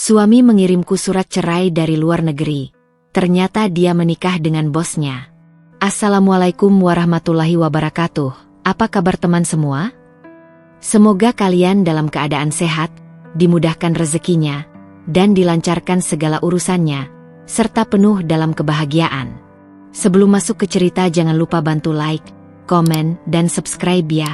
Suami mengirimku surat cerai dari luar negeri. Ternyata dia menikah dengan bosnya. Assalamualaikum warahmatullahi wabarakatuh. Apa kabar teman semua? Semoga kalian dalam keadaan sehat, dimudahkan rezekinya, dan dilancarkan segala urusannya, serta penuh dalam kebahagiaan. Sebelum masuk ke cerita jangan lupa bantu like, komen, dan subscribe ya.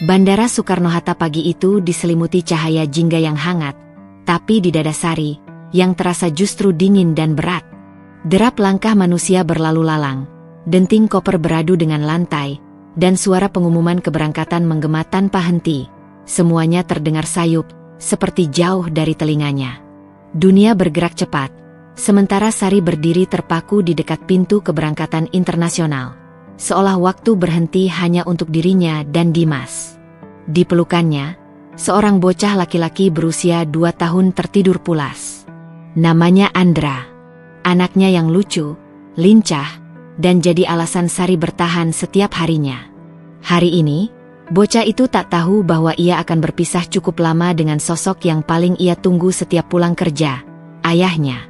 Bandara Soekarno-Hatta pagi itu diselimuti cahaya jingga yang hangat, tapi di dada Sari, yang terasa justru dingin dan berat. Derap langkah manusia berlalu lalang, denting koper beradu dengan lantai, dan suara pengumuman keberangkatan menggema tanpa henti. Semuanya terdengar sayup, seperti jauh dari telinganya. Dunia bergerak cepat, sementara Sari berdiri terpaku di dekat pintu keberangkatan internasional. Seolah waktu berhenti hanya untuk dirinya dan Dimas. Di pelukannya, seorang bocah laki-laki berusia 2 tahun tertidur pulas. Namanya Andra. Anaknya yang lucu, lincah, dan jadi alasan Sari bertahan setiap harinya. Hari ini, bocah itu tak tahu bahwa ia akan berpisah cukup lama dengan sosok yang paling ia tunggu setiap pulang kerja, ayahnya.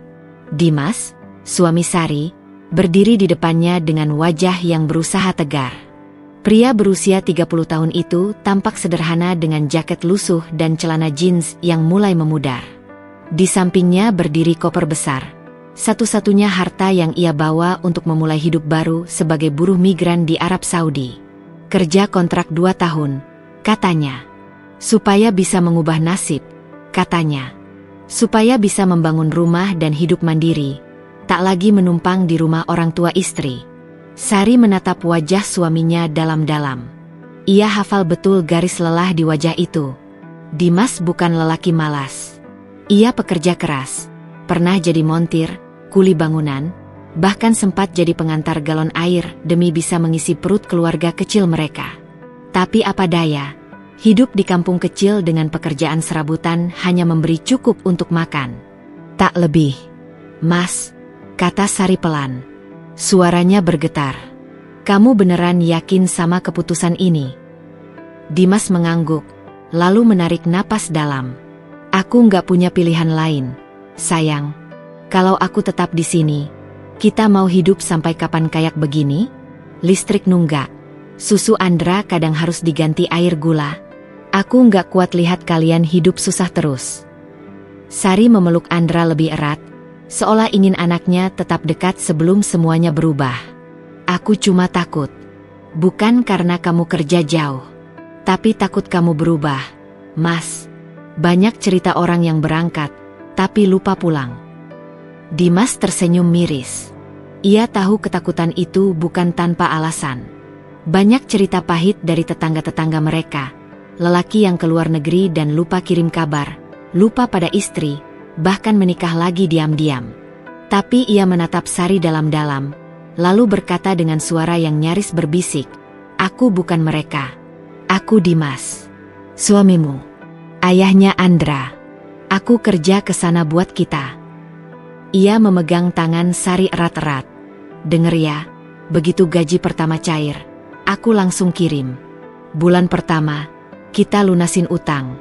Dimas, suami Sari, berdiri di depannya dengan wajah yang berusaha tegar. Pria berusia 30 tahun itu tampak sederhana dengan jaket lusuh dan celana jeans yang mulai memudar. Di sampingnya berdiri koper besar. Satu-satunya harta yang ia bawa untuk memulai hidup baru sebagai buruh migran di Arab Saudi. Kerja kontrak 2 tahun, katanya. Supaya bisa mengubah nasib, katanya. Supaya bisa membangun rumah dan hidup mandiri, tak lagi menumpang di rumah orang tua istri. Sari menatap wajah suaminya dalam-dalam. Ia hafal betul garis lelah di wajah itu. Dimas bukan lelaki malas. Ia pekerja keras, pernah jadi montir, kuli bangunan, bahkan sempat jadi pengantar galon air demi bisa mengisi perut keluarga kecil mereka. Tapi apa daya, hidup di kampung kecil dengan pekerjaan serabutan hanya memberi cukup untuk makan. Tak lebih. Mas, kata Sari pelan. Suaranya bergetar. Kamu beneran yakin sama keputusan ini? Dimas mengangguk, lalu menarik napas dalam. Aku nggak punya pilihan lain, sayang. Kalau aku tetap di sini, kita mau hidup sampai kapan kayak begini? Listrik nunggak. Susu Andra kadang harus diganti air gula. Aku nggak kuat lihat kalian hidup susah terus. Sari memeluk Andra lebih erat, seolah ingin anaknya tetap dekat sebelum semuanya berubah. Aku cuma takut. Bukan karena kamu kerja jauh, tapi takut kamu berubah, Mas. Banyak cerita orang yang berangkat, tapi lupa pulang. Dimas tersenyum miris. Ia tahu ketakutan itu bukan tanpa alasan. Banyak cerita pahit dari tetangga-tetangga mereka. Lelaki yang keluar negeri dan lupa kirim kabar, lupa pada istri, bahkan menikah lagi diam-diam. Tapi ia menatap Sari dalam-dalam, lalu berkata dengan suara yang nyaris berbisik, "Aku bukan mereka. Aku Dimas. Suamimu. Ayahnya Andra. Aku kerja ke sana buat kita." Ia memegang tangan Sari erat-erat. "Denger ya, begitu gaji pertama cair, aku langsung kirim. Bulan pertama, kita lunasin utang.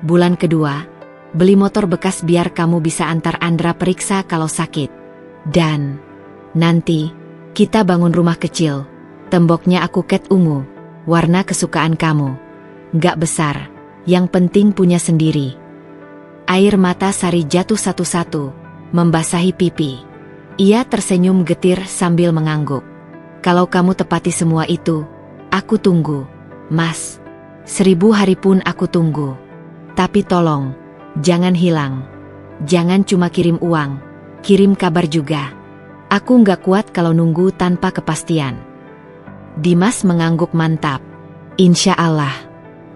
Bulan kedua, beli motor bekas biar kamu bisa antar Andra periksa kalau sakit. Dan nanti, kita bangun rumah kecil. Temboknya aku cat ungu, warna kesukaan kamu. Nggak besar, yang penting punya sendiri." Air mata Sari jatuh satu-satu, membasahi pipi. Ia tersenyum getir sambil mengangguk. "Kalau kamu tepati semua itu, aku tunggu, Mas. 1000 hari pun aku tunggu. Tapi tolong, jangan hilang. Jangan cuma kirim uang, kirim kabar juga. Aku nggak kuat kalau nunggu tanpa kepastian." Dimas mengangguk mantap. "Insya Allah.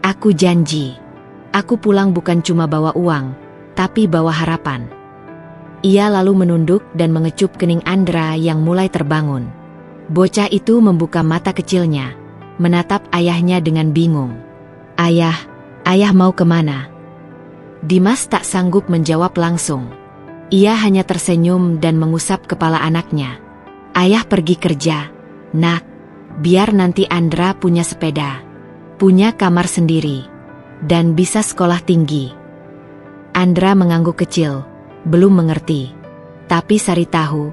Aku janji. Aku pulang bukan cuma bawa uang, tapi bawa harapan." Ia lalu menunduk dan mengecup kening Andra yang mulai terbangun. Bocah itu membuka mata kecilnya, menatap ayahnya dengan bingung. Ayah mau kemana?" Dimas tak sanggup menjawab langsung. Ia hanya tersenyum dan mengusap kepala anaknya. "Ayah pergi kerja, Nak. Biar nanti Andra punya sepeda, punya kamar sendiri, dan bisa sekolah tinggi." Andra mengangguk kecil, belum mengerti. Tapi Sari tahu,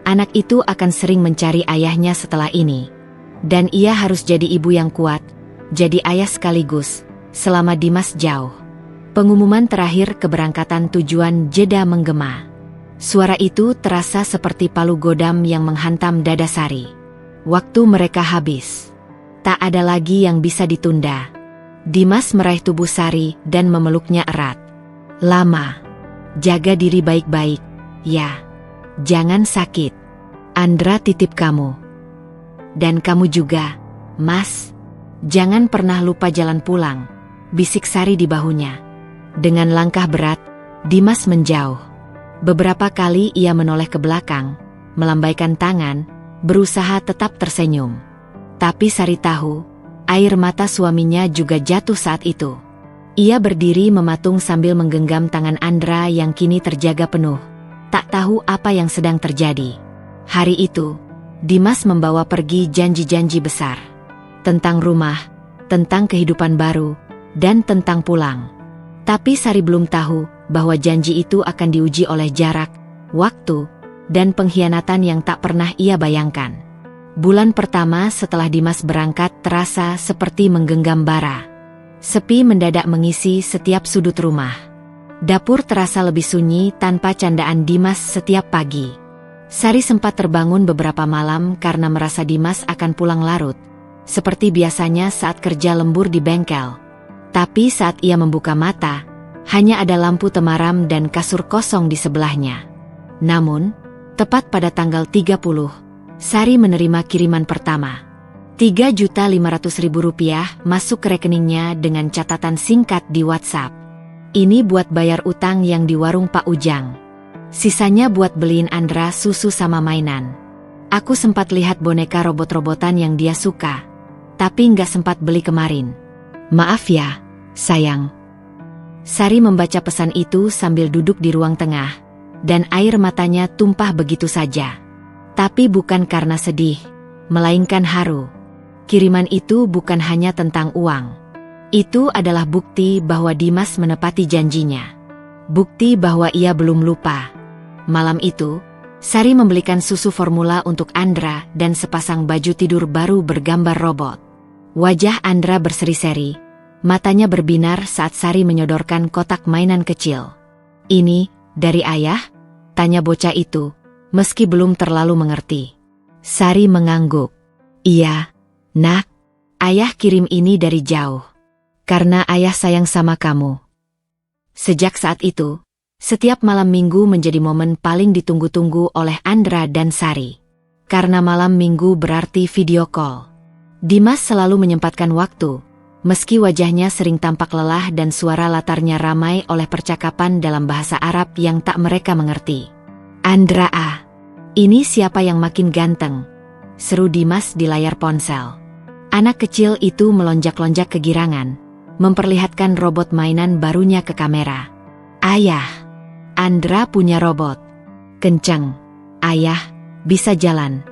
anak itu akan sering mencari ayahnya setelah ini. Dan ia harus jadi ibu yang kuat, jadi ayah sekaligus, selama Dimas jauh. Pengumuman terakhir keberangkatan tujuan Jeddah menggema. Suara itu terasa seperti palu godam yang menghantam dada Sari. Waktu mereka habis. Tak ada lagi yang bisa ditunda. Dimas meraih tubuh Sari dan memeluknya erat. Lama. Jaga diri baik-baik, ya. Jangan sakit. Andra titip kamu. Dan kamu juga, Mas. Jangan pernah lupa jalan pulang, bisik Sari di bahunya. Dengan langkah berat, Dimas menjauh. Beberapa kali ia menoleh ke belakang, melambaikan tangan, berusaha tetap tersenyum. Tapi Sari tahu, air mata suaminya juga jatuh saat itu. Ia berdiri mematung sambil menggenggam tangan Andra yang kini terjaga penuh. Tak tahu apa yang sedang terjadi. Hari itu, Dimas membawa pergi janji-janji besar. Tentang rumah, tentang kehidupan baru, dan tentang pulang. Tapi Sari belum tahu bahwa janji itu akan diuji oleh jarak, waktu, dan pengkhianatan yang tak pernah ia bayangkan. Bulan pertama setelah Dimas berangkat terasa seperti menggenggam bara. Sepi mendadak mengisi setiap sudut rumah. Dapur terasa lebih sunyi tanpa candaan Dimas setiap pagi. Sari sempat terbangun beberapa malam karena merasa Dimas akan pulang larut, seperti biasanya saat kerja lembur di bengkel. Tapi saat ia membuka mata, hanya ada lampu temaram dan kasur kosong di sebelahnya. Namun, tepat pada tanggal 30, Sari menerima kiriman pertama. Rp3.500.000 masuk ke rekeningnya dengan catatan singkat di WhatsApp. Ini buat bayar utang yang di warung Pak Ujang. Sisanya buat beliin Andra susu sama mainan. Aku sempat lihat boneka robot-robotan yang dia suka, tapi nggak sempat beli kemarin. Maaf ya, sayang. Sari membaca pesan itu sambil duduk di ruang tengah, dan air matanya tumpah begitu saja. Tapi bukan karena sedih, melainkan haru. Kiriman itu bukan hanya tentang uang. Itu adalah bukti bahwa Dimas menepati janjinya. Bukti bahwa ia belum lupa. Malam itu, Sari membelikan susu formula untuk Andra dan sepasang baju tidur baru bergambar robot. Wajah Andra berseri-seri. Matanya berbinar saat Sari menyodorkan kotak mainan kecil. Ini, dari ayah? Tanya bocah itu, meski belum terlalu mengerti. Sari mengangguk. Iya, nak. Ayah kirim ini dari jauh. Karena ayah sayang sama kamu. Sejak saat itu, setiap malam minggu menjadi momen paling ditunggu-tunggu oleh Andra dan Sari. Karena malam minggu berarti video call. Dimas selalu menyempatkan waktu, meski wajahnya sering tampak lelah dan suara latarnya ramai oleh percakapan dalam bahasa Arab yang tak mereka mengerti. Andra, ini siapa yang makin ganteng? Seru Dimas di layar ponsel. Anak kecil itu melonjak-lonjak kegirangan, memperlihatkan robot mainan barunya ke kamera. Ayah, Andra punya robot. Kenceng. Ayah, bisa jalan.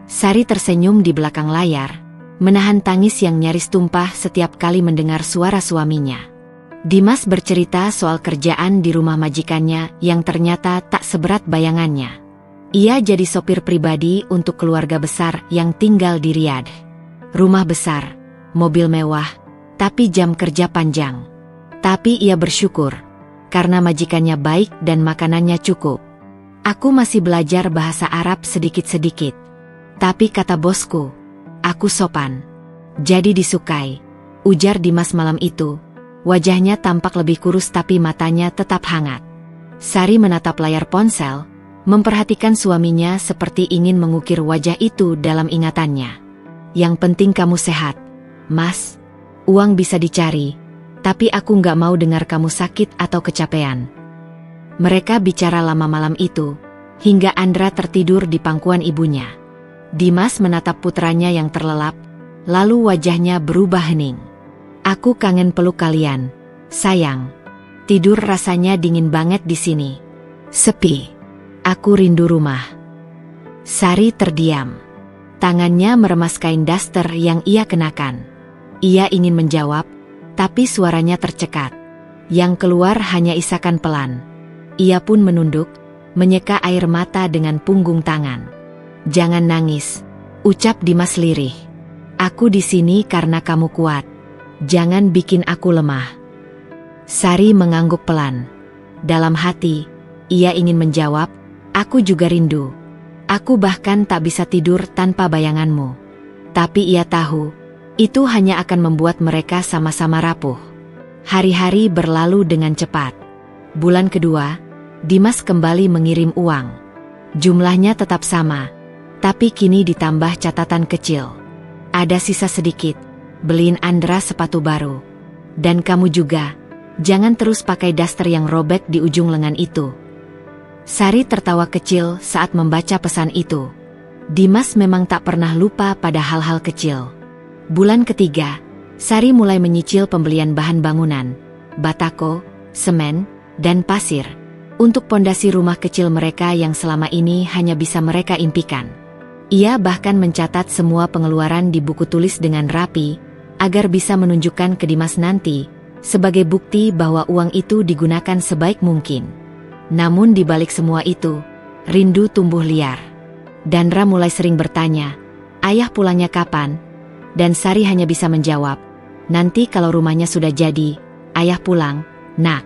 Sari tersenyum di belakang layar, menahan tangis yang nyaris tumpah setiap kali mendengar suara suaminya. Dimas bercerita soal kerjaan di rumah majikannya yang ternyata tak seberat bayangannya. Ia jadi sopir pribadi untuk keluarga besar yang tinggal di Riyadh. Rumah besar, mobil mewah, tapi jam kerja panjang. Tapi ia bersyukur, karena majikannya baik dan makanannya cukup. Aku masih belajar bahasa Arab sedikit-sedikit. Tapi kata bosku, aku sopan. Jadi disukai, ujar Dimas malam itu. Wajahnya tampak lebih kurus tapi matanya tetap hangat. Sari menatap layar ponsel, memperhatikan suaminya seperti ingin mengukir wajah itu dalam ingatannya. Yang penting kamu sehat, Mas. Uang bisa dicari, tapi aku nggak mau dengar kamu sakit atau kecapean. Mereka bicara lama malam itu, hingga Andra tertidur di pangkuan ibunya. Dimas menatap putranya yang terlelap, lalu wajahnya berubah hening. Aku kangen peluk kalian, sayang. Tidur rasanya dingin banget di sini. Sepi. Aku rindu rumah. Sari terdiam. Tangannya meremas kain daster yang ia kenakan. Ia ingin menjawab, tapi suaranya tercekat. Yang keluar hanya isakan pelan. Ia pun menunduk, menyeka air mata dengan punggung tangan. "Jangan nangis," ucap Dimas lirih. "Aku di sini karena kamu kuat. Jangan bikin aku lemah." Sari mengangguk pelan. Dalam hati, ia ingin menjawab, "Aku juga rindu. Aku bahkan tak bisa tidur tanpa bayanganmu." Tapi ia tahu, itu hanya akan membuat mereka sama-sama rapuh. Hari-hari berlalu dengan cepat. Bulan kedua, Dimas kembali mengirim uang. Jumlahnya tetap sama, tapi kini ditambah catatan kecil. "Ada sisa sedikit, beliin Andra sepatu baru. Dan kamu juga, jangan terus pakai daster yang robek di ujung lengan itu." Sari tertawa kecil saat membaca pesan itu. Dimas memang tak pernah lupa pada hal-hal kecil. Bulan ketiga, Sari mulai menyicil pembelian bahan bangunan, batako, semen, dan pasir, untuk pondasi rumah kecil mereka yang selama ini hanya bisa mereka impikan. Ia bahkan mencatat semua pengeluaran di buku tulis dengan rapi, agar bisa menunjukkan ke Dimas nanti, sebagai bukti bahwa uang itu digunakan sebaik mungkin. Namun di balik semua itu, rindu tumbuh liar. Dandra mulai sering bertanya, "Ayah pulangnya kapan?" Dan Sari hanya bisa menjawab, "Nanti kalau rumahnya sudah jadi, ayah pulang, nak."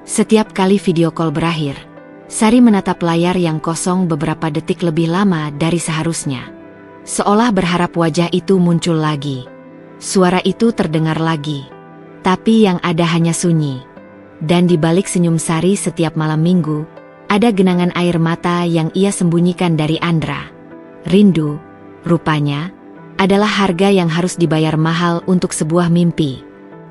Setiap kali video call berakhir, Sari menatap layar yang kosong beberapa detik lebih lama dari seharusnya. Seolah berharap wajah itu muncul lagi. Suara itu terdengar lagi. Tapi yang ada hanya sunyi. Dan di balik senyum Sari setiap malam minggu, ada genangan air mata yang ia sembunyikan dari Andra. Rindu, rupanya, adalah harga yang harus dibayar mahal untuk sebuah mimpi.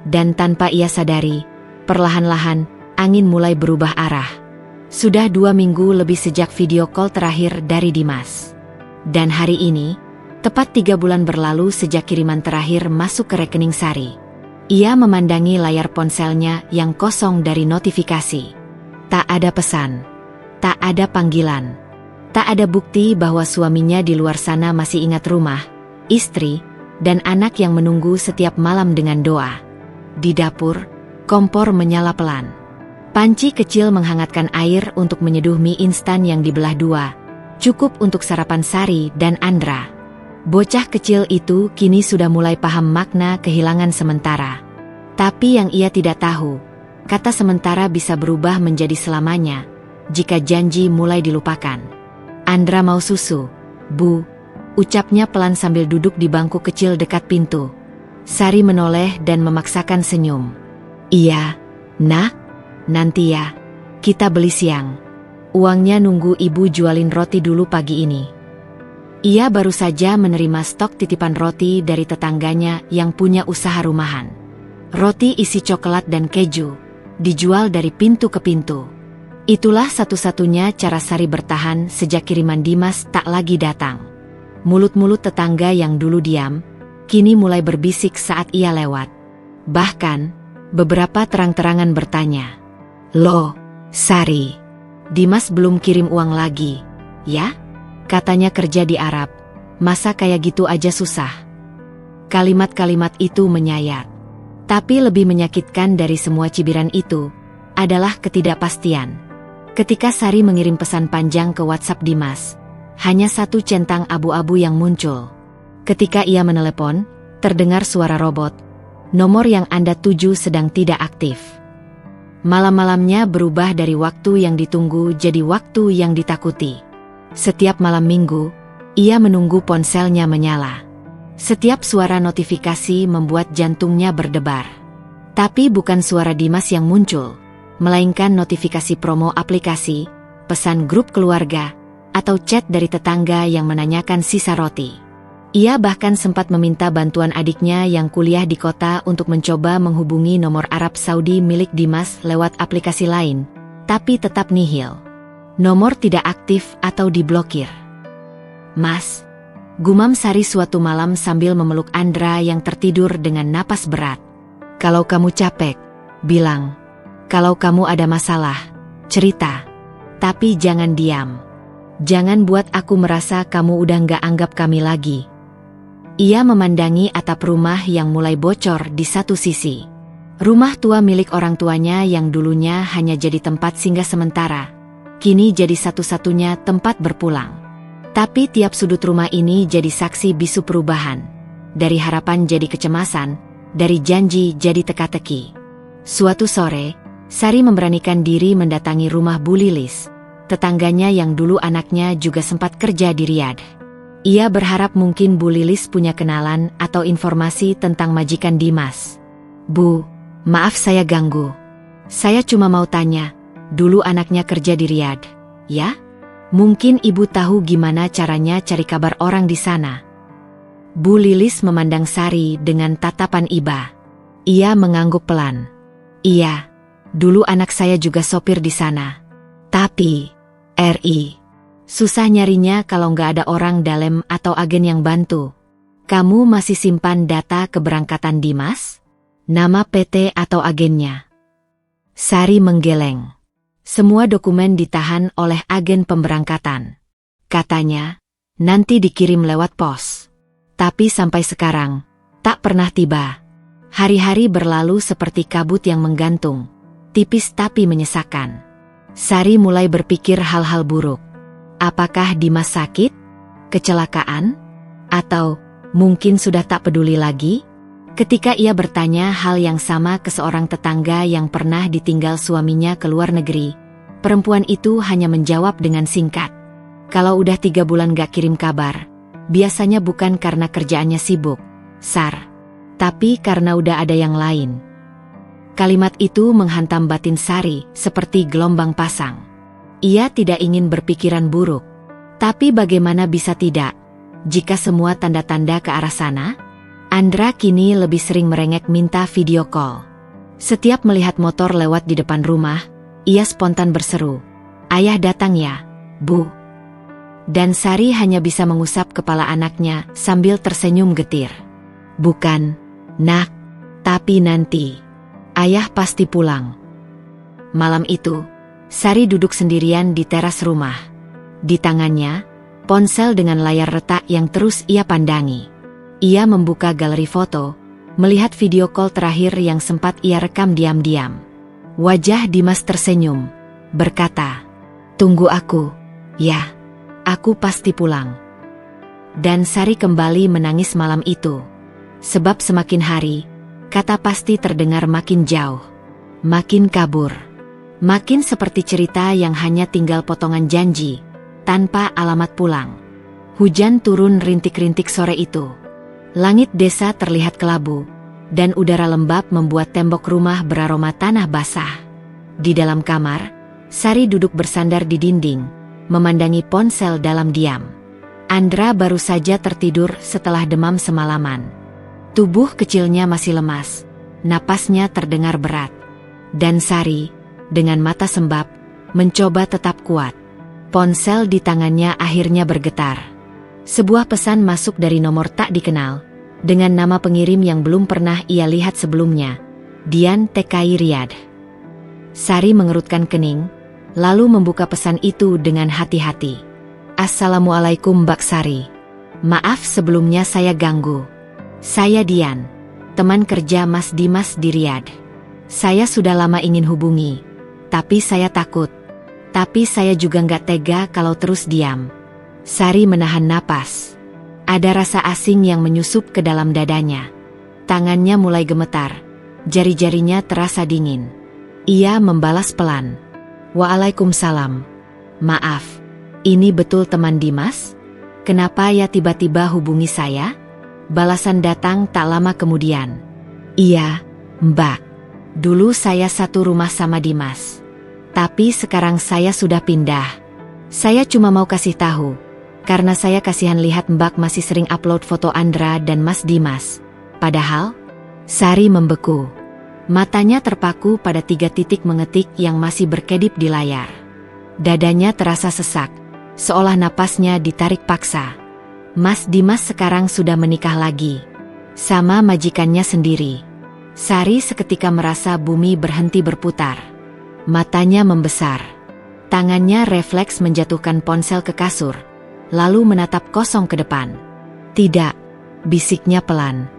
Dan tanpa ia sadari, perlahan-lahan, angin mulai berubah arah. Sudah 2 minggu lebih sejak video call terakhir dari Dimas. Dan hari ini, tepat 3 bulan berlalu sejak kiriman terakhir masuk ke rekening Sari. Ia memandangi layar ponselnya yang kosong dari notifikasi. Tak ada pesan. Tak ada panggilan. Tak ada bukti bahwa suaminya di luar sana masih ingat rumah, istri, dan anak yang menunggu setiap malam dengan doa. Di dapur, kompor menyala pelan. Panci kecil menghangatkan air untuk menyeduh mie instan yang dibelah 2, cukup untuk sarapan Sari dan Andra. Bocah kecil itu kini sudah mulai paham makna kehilangan sementara. Tapi yang ia tidak tahu, kata sementara bisa berubah menjadi selamanya, jika janji mulai dilupakan. "Andra mau susu, Bu," ucapnya pelan sambil duduk di bangku kecil dekat pintu. Sari menoleh dan memaksakan senyum. "Iya, nak. Nanti ya, kita beli siang. Uangnya nunggu ibu jualin roti dulu pagi ini." Ia baru saja menerima stok titipan roti dari tetangganya yang punya usaha rumahan. Roti isi coklat dan keju, dijual dari pintu ke pintu. Itulah satu-satunya cara Sari bertahan sejak kiriman Dimas tak lagi datang. Mulut-mulut tetangga yang dulu diam, kini mulai berbisik saat ia lewat. Bahkan, beberapa terang-terangan bertanya, "Loh, Sari, Dimas belum kirim uang lagi, ya? Katanya kerja di Arab, masa kayak gitu aja susah?" Kalimat-kalimat itu menyayat. Tapi lebih menyakitkan dari semua cibiran itu, adalah ketidakpastian. Ketika Sari mengirim pesan panjang ke WhatsApp Dimas, hanya 1 centang abu-abu yang muncul. Ketika ia menelepon, terdengar suara robot. "Nomor yang Anda tuju sedang tidak aktif." Malam-malamnya berubah dari waktu yang ditunggu jadi waktu yang ditakuti. Setiap malam minggu, ia menunggu ponselnya menyala. Setiap suara notifikasi membuat jantungnya berdebar. Tapi bukan suara Dimas yang muncul, melainkan notifikasi promo aplikasi, pesan grup keluarga, atau chat dari tetangga yang menanyakan sisa roti. Ia bahkan sempat meminta bantuan adiknya yang kuliah di kota untuk mencoba menghubungi nomor Arab Saudi milik Dimas lewat aplikasi lain, tapi tetap nihil. Nomor tidak aktif atau diblokir. "Mas," gumam Sari suatu malam sambil memeluk Andra yang tertidur dengan napas berat. "Kalau kamu capek, bilang. Kalau kamu ada masalah, cerita. Tapi jangan diam. Jangan buat aku merasa kamu udah nggak anggap kami lagi." Ia memandangi atap rumah yang mulai bocor di satu sisi. Rumah tua milik orang tuanya yang dulunya hanya jadi tempat singgah sementara, kini jadi satu-satunya tempat berpulang. Tapi tiap sudut rumah ini jadi saksi bisu perubahan. Dari harapan jadi kecemasan, dari janji jadi teka-teki. Suatu sore, Sari memberanikan diri mendatangi rumah Bu Lilis, tetangganya yang dulu anaknya juga sempat kerja di Riyadh. Ia berharap mungkin Bu Lilis punya kenalan atau informasi tentang majikan Dimas. "Bu, maaf saya ganggu. Saya cuma mau tanya, dulu anaknya kerja di Riyadh, ya? Mungkin ibu tahu gimana caranya cari kabar orang di sana." Bu Lilis memandang Sari dengan tatapan iba. Ia mengangguk pelan. "Iya, dulu anak saya juga sopir di sana. Tapi, susah nyarinya kalau nggak ada orang dalam atau agen yang bantu. Kamu masih simpan data keberangkatan Dimas? Nama PT atau agennya?" Sari menggeleng. Semua dokumen ditahan oleh agen pemberangkatan. Katanya, nanti dikirim lewat pos. Tapi sampai sekarang, tak pernah tiba. Hari-hari berlalu seperti kabut yang menggantung, tipis tapi menyesakan. Sari mulai berpikir hal-hal buruk. Apakah Dimas sakit? Kecelakaan? Atau mungkin sudah tak peduli lagi? Ketika ia bertanya hal yang sama ke seorang tetangga yang pernah ditinggal suaminya ke luar negeri, perempuan itu hanya menjawab dengan singkat. "Kalau udah 3 bulan gak kirim kabar, biasanya bukan karena kerjaannya sibuk, Sar. Tapi karena udah ada yang lain." Kalimat itu menghantam batin Sari seperti gelombang pasang. Ia tidak ingin berpikiran buruk. Tapi bagaimana bisa tidak? Jika semua tanda-tanda ke arah sana? Andra kini lebih sering merengek minta video call. Setiap melihat motor lewat di depan rumah, ia spontan berseru, "Ayah datang ya, Bu?" Dan Sari hanya bisa mengusap kepala anaknya sambil tersenyum getir. "Bukan, Nak, tapi nanti. Ayah pasti pulang." Malam itu, Sari duduk sendirian di teras rumah. Di tangannya, ponsel dengan layar retak yang terus ia pandangi. Ia membuka galeri foto, melihat video call terakhir yang sempat ia rekam diam-diam. Wajah Dimas tersenyum, berkata, "Tunggu aku, ya, aku pasti pulang." Dan Sari kembali menangis malam itu. Sebab semakin hari, kata pasti terdengar makin jauh, makin kabur. Makin seperti cerita yang hanya tinggal potongan janji, tanpa alamat pulang. Hujan turun rintik-rintik sore itu. Langit desa terlihat kelabu, dan udara lembab membuat tembok rumah beraroma tanah basah. Di dalam kamar, Sari duduk bersandar di dinding, memandangi ponsel dalam diam. Andra baru saja tertidur setelah demam semalaman. Tubuh kecilnya masih lemas, napasnya terdengar berat. Dan Sari, dengan mata sembab, mencoba tetap kuat. Ponsel di tangannya akhirnya bergetar. Sebuah pesan masuk dari nomor tak dikenal, dengan nama pengirim yang belum pernah ia lihat sebelumnya, Dian TKI Riyadh. Sari mengerutkan kening, lalu membuka pesan itu dengan hati-hati. "Assalamualaikum Mbak Sari. Maaf sebelumnya saya ganggu. Saya Dian, teman kerja Mas Dimas di Riyadh. Saya sudah lama ingin hubungi, tapi saya takut. Tapi saya juga nggak tega kalau terus diam." Sari menahan napas. Ada rasa asing yang menyusup ke dalam dadanya. Tangannya mulai gemetar, jari-jarinya terasa dingin. Ia membalas pelan, "Waalaikumsalam. Maaf, ini betul teman Dimas? Kenapa ya tiba-tiba hubungi saya?" Balasan datang tak lama kemudian. "Iya, Mbak. Dulu saya satu rumah sama Dimas. Tapi sekarang saya sudah pindah. Saya cuma mau kasih tahu, karena saya kasihan lihat Mbak masih sering upload foto Andra dan Mas Dimas. Padahal..." Sari membeku. Matanya terpaku pada 3 titik mengetik yang masih berkedip di layar. Dadanya terasa sesak, seolah napasnya ditarik paksa. Mas Dimas sekarang sudah menikah lagi, sama majikannya sendiri. Sari seketika merasa bumi berhenti berputar. Matanya membesar. Tangannya refleks menjatuhkan ponsel ke kasur, lalu menatap kosong ke depan. "Tidak," bisiknya pelan.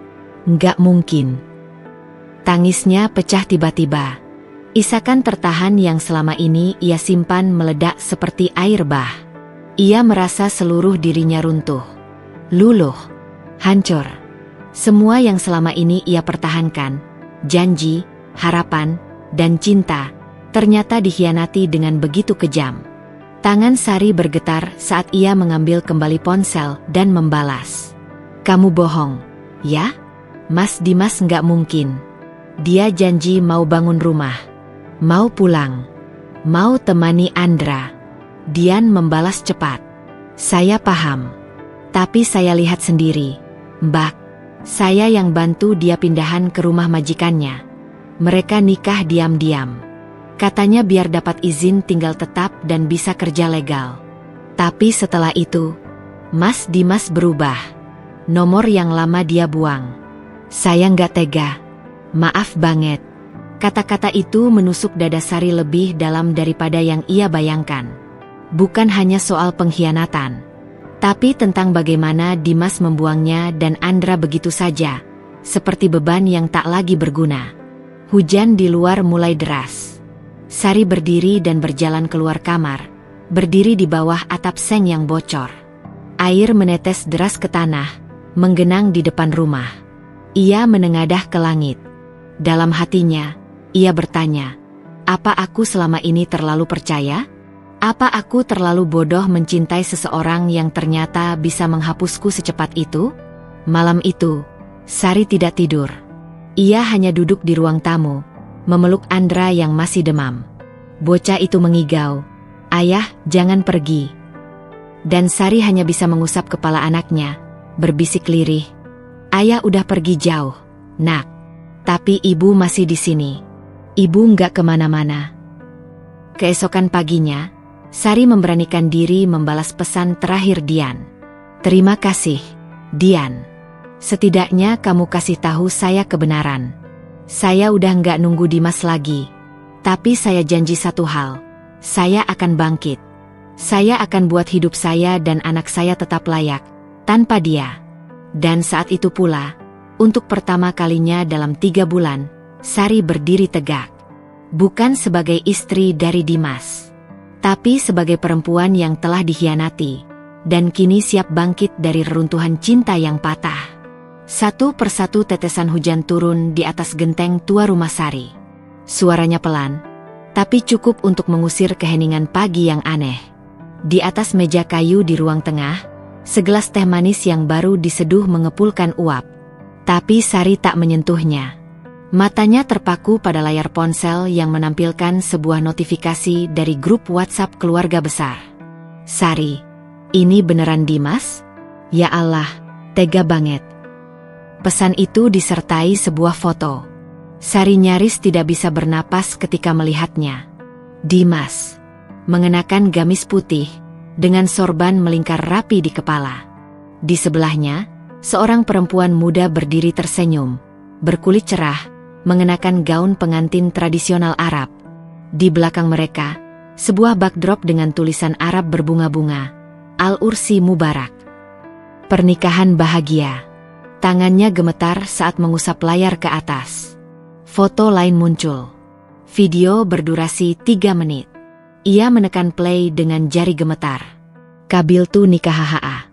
"Nggak mungkin. Tangisnya pecah tiba-tiba. Isakan tertahan yang selama ini ia simpan meledak seperti air bah. Ia merasa seluruh dirinya runtuh, luluh, hancur. Semua yang selama ini ia pertahankan, janji, harapan, dan cinta, ternyata dikhianati dengan begitu kejam. Tangan Sari bergetar saat ia mengambil kembali ponsel dan membalas. Kamu bohong, ya? Mas Dimas nggak mungkin. Dia janji mau bangun rumah, mau pulang, mau temani Andra. Dian membalas cepat. Saya paham. Tapi saya lihat sendiri, Mbak. Saya yang bantu dia pindahan ke rumah majikannya. Mereka nikah diam-diam. Katanya biar dapat izin tinggal tetap dan bisa kerja legal. Tapi setelah itu, Mas Dimas berubah. Nomor yang lama dia buang. Saya nggak tega. Maaf banget. Kata-kata itu menusuk dada Sari lebih dalam daripada yang ia bayangkan. Bukan hanya soal pengkhianatan, tapi tentang bagaimana Dimas membuangnya dan Andra begitu saja, seperti beban yang tak lagi berguna. Hujan di luar mulai deras. Sari berdiri dan berjalan keluar kamar, berdiri di bawah atap seng yang bocor. Air menetes deras ke tanah, menggenang di depan rumah. Ia menengadah ke langit. Dalam hatinya, ia bertanya, apa aku selama ini terlalu percaya? Apa aku terlalu bodoh mencintai seseorang yang ternyata bisa menghapusku secepat itu? Malam itu, Sari tidak tidur. Ia hanya duduk di ruang tamu, memeluk Andra yang masih demam. Bocah itu mengigau, "Ayah, jangan pergi." Dan Sari hanya bisa mengusap kepala anaknya, berbisik lirih, "Ayah udah pergi jauh, Nak. Tapi ibu masih di sini. Ibu nggak kemana-mana." Keesokan paginya, Sari memberanikan diri membalas pesan terakhir Dian. "Terima kasih, Dian. Setidaknya kamu kasih tahu saya kebenaran. Saya udah nggak nunggu Dimas lagi. Tapi saya janji satu hal, saya akan bangkit. Saya akan buat hidup saya dan anak saya tetap layak, tanpa dia." Dan saat itu pula, untuk pertama kalinya dalam 3 bulan, Sari berdiri tegak. Bukan sebagai istri dari Dimas, tapi sebagai perempuan yang telah dikhianati, dan kini siap bangkit dari reruntuhan cinta yang patah. Satu persatu tetesan hujan turun di atas genteng tua rumah Sari. Suaranya pelan, tapi cukup untuk mengusir keheningan pagi yang aneh. Di atas meja kayu di ruang tengah, segelas teh manis yang baru diseduh mengepulkan uap. Tapi Sari tak menyentuhnya. Matanya terpaku pada layar ponsel yang menampilkan sebuah notifikasi dari grup WhatsApp keluarga besar. "Sari, ini beneran Dimas? Ya Allah, tega banget." Pesan itu disertai sebuah foto. Sari nyaris tidak bisa bernapas ketika melihatnya. Dimas, mengenakan gamis putih, dengan sorban melingkar rapi di kepala. Di sebelahnya, seorang perempuan muda berdiri tersenyum, berkulit cerah, mengenakan gaun pengantin tradisional Arab. Di belakang mereka, sebuah backdrop dengan tulisan Arab berbunga-bunga, Al-Ursi Mubarak. Pernikahan bahagia. Tangannya gemetar saat mengusap layar ke atas. Foto lain muncul. Video berdurasi 3 menit. Ia menekan play dengan jari gemetar. "Kabiltu nikah hahaha."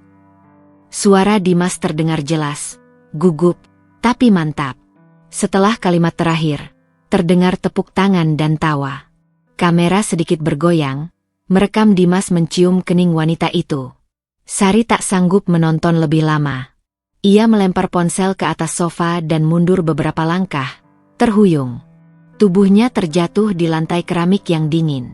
Suara Dimas terdengar jelas, gugup, tapi mantap. Setelah kalimat terakhir, terdengar tepuk tangan dan tawa. Kamera sedikit bergoyang, merekam Dimas mencium kening wanita itu. Sari tak sanggup menonton lebih lama. Ia melempar ponsel ke atas sofa dan mundur beberapa langkah, terhuyung. Tubuhnya terjatuh di lantai keramik yang dingin.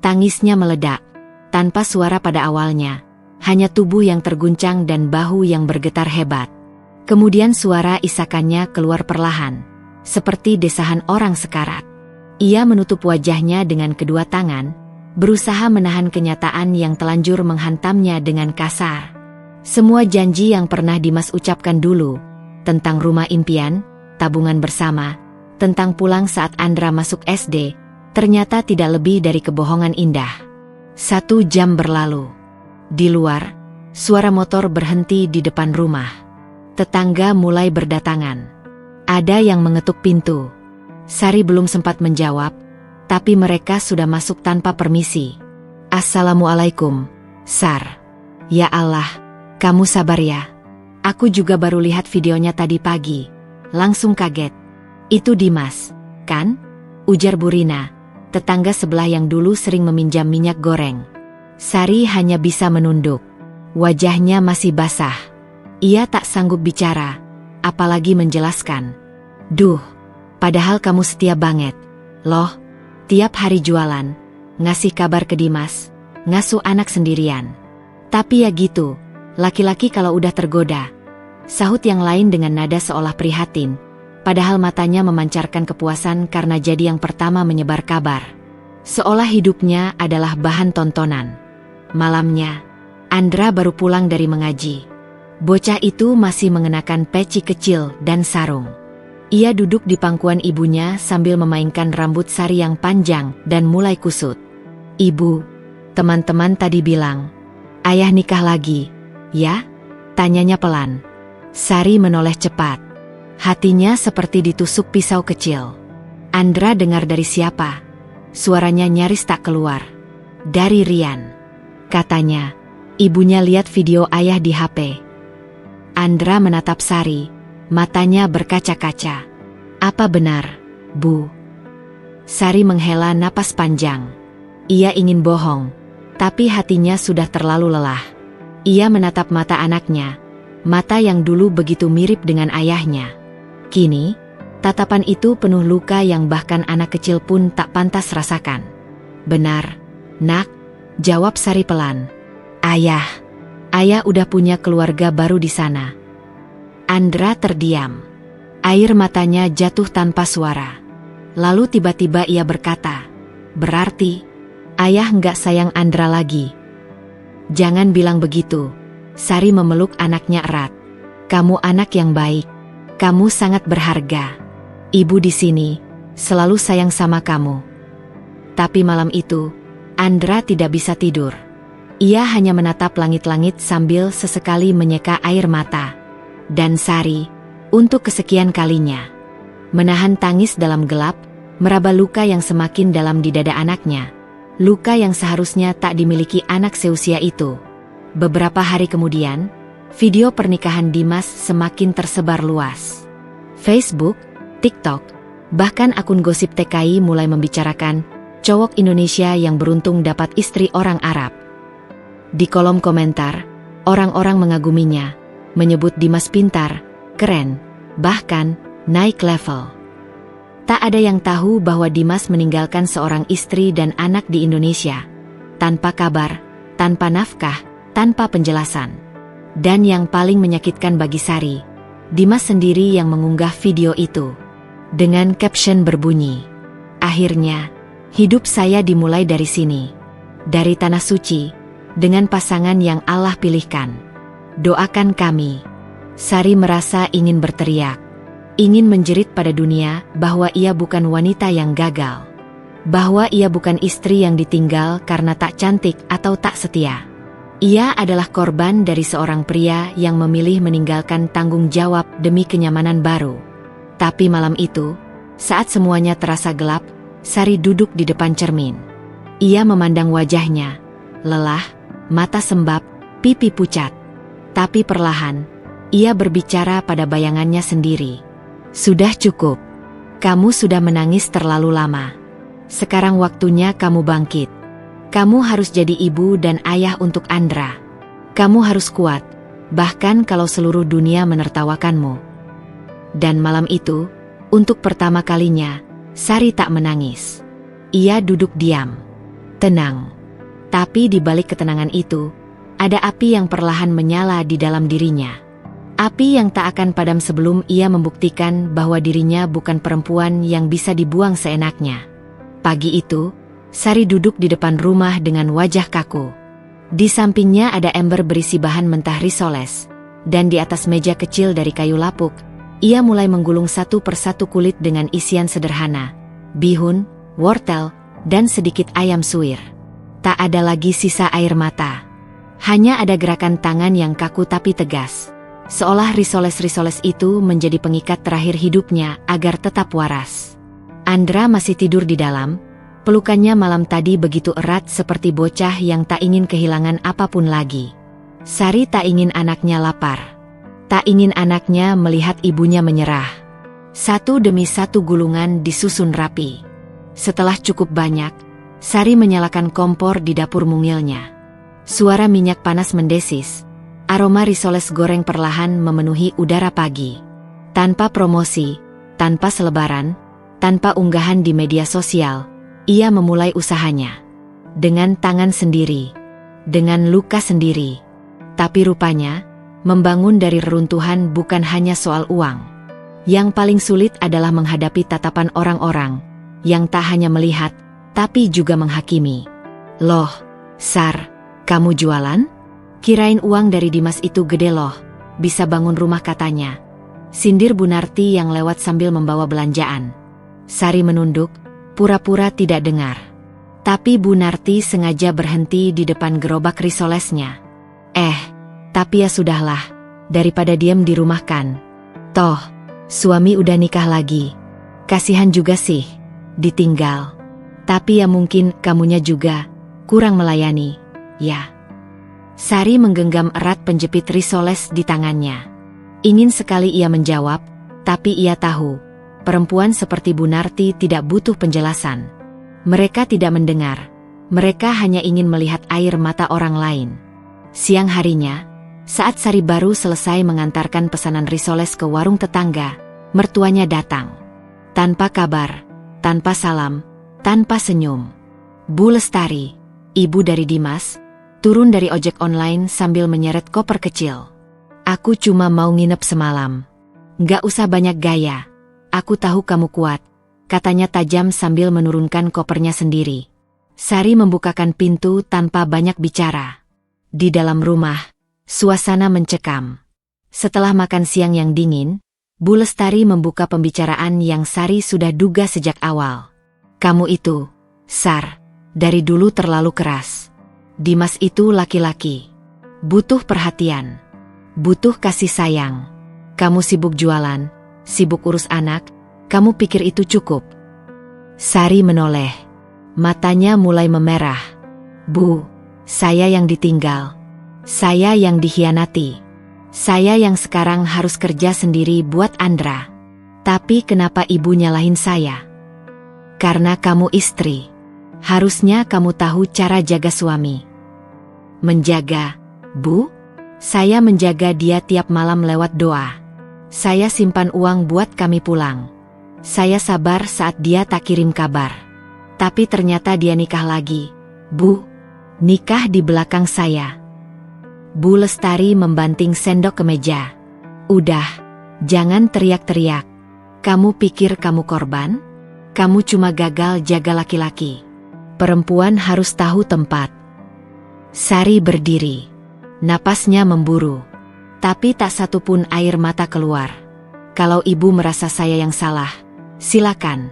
Tangisnya meledak, tanpa suara pada awalnya, hanya tubuh yang terguncang dan bahu yang bergetar hebat. Kemudian suara isakannya keluar perlahan, seperti desahan orang sekarat. Ia menutup wajahnya dengan kedua tangan, berusaha menahan kenyataan yang telanjur menghantamnya dengan kasar. Semua janji yang pernah Dimas ucapkan dulu, tentang rumah impian, tabungan bersama, tentang pulang saat Andra masuk SD, ternyata tidak lebih dari kebohongan indah. 1 jam berlalu. Di luar, suara motor berhenti di depan rumah. Tetangga mulai berdatangan. Ada yang mengetuk pintu. Sari belum sempat menjawab, tapi mereka sudah masuk tanpa permisi. Assalamualaikum, Sar. Ya Allah, kamu sabar ya. Aku juga baru lihat videonya tadi pagi. Langsung kaget. Itu Dimas, kan? Ujar Bu Rina, tetangga sebelah yang dulu sering meminjam minyak goreng. Sari hanya bisa menunduk. Wajahnya masih basah. Ia tak sanggup bicara, apalagi menjelaskan. Duh, padahal kamu setia banget. Loh, tiap hari jualan, ngasih kabar ke Dimas, ngasuh anak sendirian. Tapi ya gitu, laki-laki kalau udah tergoda. Sahut yang lain dengan nada seolah prihatin, padahal matanya memancarkan kepuasan karena jadi yang pertama menyebar kabar. Seolah hidupnya adalah bahan tontonan. Malamnya, Andra baru pulang dari mengaji. Bocah itu masih mengenakan peci kecil dan sarung. Ia duduk di pangkuan ibunya sambil memainkan rambut Sari yang panjang dan mulai kusut. Ibu, teman-teman tadi bilang, ayah nikah lagi, ya? Tanyanya pelan. Sari menoleh cepat. Hatinya seperti ditusuk pisau kecil. Andra dengar dari siapa? Suaranya nyaris tak keluar. Dari Rian. Katanya, ibunya lihat video ayah di HP. Andra menatap Sari, matanya berkaca-kaca. Apa benar, Bu? Sari menghela napas panjang. Ia ingin bohong, tapi hatinya sudah terlalu lelah. Ia menatap mata anaknya, mata yang dulu begitu mirip dengan ayahnya. Kini, tatapan itu penuh luka yang bahkan anak kecil pun tak pantas rasakan. Benar, Nak, jawab Sari pelan. Ayah udah punya keluarga baru di sana. Andra terdiam. Air matanya jatuh tanpa suara. Lalu tiba-tiba ia berkata, berarti, ayah nggak sayang Andra lagi. Jangan bilang begitu. Sari memeluk anaknya erat. Kamu anak yang baik. Kamu sangat berharga. Ibu di sini selalu sayang sama kamu. Tapi malam itu, Andra tidak bisa tidur. Ia hanya menatap langit-langit sambil sesekali menyeka air mata. Dan Sari, untuk kesekian kalinya, menahan tangis dalam gelap, meraba luka yang semakin dalam di dada anaknya. Luka yang seharusnya tak dimiliki anak seusia itu. Beberapa hari kemudian, video pernikahan Dimas semakin tersebar luas. Facebook, TikTok, bahkan akun gosip TKI mulai membicarakan cowok Indonesia yang beruntung dapat istri orang Arab. Di kolom komentar, orang-orang mengaguminya, menyebut Dimas pintar, keren, bahkan naik level. Tak ada yang tahu bahwa Dimas meninggalkan seorang istri dan anak di Indonesia, tanpa kabar, tanpa nafkah, tanpa penjelasan. Dan yang paling menyakitkan bagi Sari, Dimas sendiri yang mengunggah video itu. Dengan caption berbunyi, akhirnya, hidup saya dimulai dari sini. Dari Tanah Suci, dengan pasangan yang Allah pilihkan. Doakan kami. Sari merasa ingin berteriak. Ingin menjerit pada dunia bahwa ia bukan wanita yang gagal. Bahwa ia bukan istri yang ditinggal karena tak cantik atau tak setia. Ia adalah korban dari seorang pria yang memilih meninggalkan tanggung jawab demi kenyamanan baru. Tapi malam itu, saat semuanya terasa gelap, Sari duduk di depan cermin. Ia memandang wajahnya, lelah, mata sembab, pipi pucat. Tapi perlahan, ia berbicara pada bayangannya sendiri. Sudah cukup. Kamu sudah menangis terlalu lama. Sekarang waktunya kamu bangkit. Kamu harus jadi ibu dan ayah untuk Andra. Kamu harus kuat, bahkan kalau seluruh dunia menertawakanmu. Dan malam itu, untuk pertama kalinya, Sari tak menangis. Ia duduk diam, tenang. Tapi di balik ketenangan itu, ada api yang perlahan menyala di dalam dirinya. Api yang tak akan padam sebelum ia membuktikan bahwa dirinya bukan perempuan yang bisa dibuang seenaknya. Pagi itu, Sari duduk di depan rumah dengan wajah kaku. Di sampingnya ada ember berisi bahan mentah risoles, dan di atas meja kecil dari kayu lapuk, ia mulai menggulung satu persatu kulit dengan isian sederhana, bihun, wortel, dan sedikit ayam suwir. Tak ada lagi sisa air mata. Hanya ada gerakan tangan yang kaku tapi tegas. Seolah risoles-risoles itu menjadi pengikat terakhir hidupnya agar tetap waras. Andra masih tidur di dalam. Pelukannya malam tadi begitu erat seperti bocah yang tak ingin kehilangan apapun lagi. Sari tak ingin anaknya lapar. Tak ingin anaknya melihat ibunya menyerah. Satu demi satu gulungan disusun rapi. Setelah cukup banyak, Sari menyalakan kompor di dapur mungilnya. Suara minyak panas mendesis. Aroma risoles goreng perlahan memenuhi udara pagi. Tanpa promosi, tanpa selebaran, tanpa unggahan di media sosial, ia memulai usahanya. Dengan tangan sendiri, dengan luka sendiri. Tapi rupanya, membangun dari reruntuhan bukan hanya soal uang. Yang paling sulit adalah menghadapi tatapan orang-orang, yang tak hanya melihat, tapi juga menghakimi. Loh, Sar, kamu jualan? Kirain uang dari Dimas itu gede loh, bisa bangun rumah katanya. Sindir Bu Narti yang lewat sambil membawa belanjaan. Sari menunduk, pura-pura tidak dengar. Tapi Bu Narti sengaja berhenti di depan gerobak risolesnya. Tapi ya sudahlah, daripada diam di rumah kan. Toh, suami udah nikah lagi. Kasihan juga sih, ditinggal. Tapi ya mungkin kamunya juga kurang melayani, ya. Sari menggenggam erat penjepit risoles di tangannya. Ingin sekali ia menjawab, tapi ia tahu, perempuan seperti Bu Narti tidak butuh penjelasan. Mereka tidak mendengar, mereka hanya ingin melihat air mata orang lain. Siang harinya, saat Sari baru selesai mengantarkan pesanan risoles ke warung tetangga, mertuanya datang. Tanpa kabar, tanpa salam, tanpa senyum. Bu Lestari, ibu dari Dimas, turun dari ojek online sambil menyeret koper kecil. Aku cuma mau nginep semalam. Nggak usah banyak gaya. Aku tahu kamu kuat, katanya tajam sambil menurunkan kopernya sendiri. Sari membukakan pintu tanpa banyak bicara. Di dalam rumah, suasana mencekam. Setelah makan siang yang dingin, Bu Lestari membuka pembicaraan yang Sari sudah duga sejak awal. Kamu itu, Sar, dari dulu terlalu keras. Dimas itu laki-laki. Butuh perhatian. Butuh kasih sayang. Kamu sibuk jualan, sibuk urus anak, kamu pikir itu cukup? Sari menoleh. Matanya mulai memerah. Bu, saya yang ditinggal. Saya yang dikhianati. Saya yang sekarang harus kerja sendiri buat Andra. Tapi kenapa ibu nyalahin saya? Karena kamu istri. Harusnya kamu tahu cara jaga suami. Menjaga, Bu? Saya menjaga dia tiap malam lewat doa. Saya simpan uang buat kami pulang. Saya sabar saat dia tak kirim kabar. Tapi ternyata dia nikah lagi. Bu, nikah di belakang saya. Bu Lestari membanting sendok ke meja. Udah, jangan teriak-teriak. Kamu pikir kamu korban? Kamu cuma gagal jaga laki-laki. Perempuan harus tahu tempat. Sari berdiri. Napasnya memburu. Tapi tak satu pun air mata keluar. Kalau ibu merasa saya yang salah, silakan.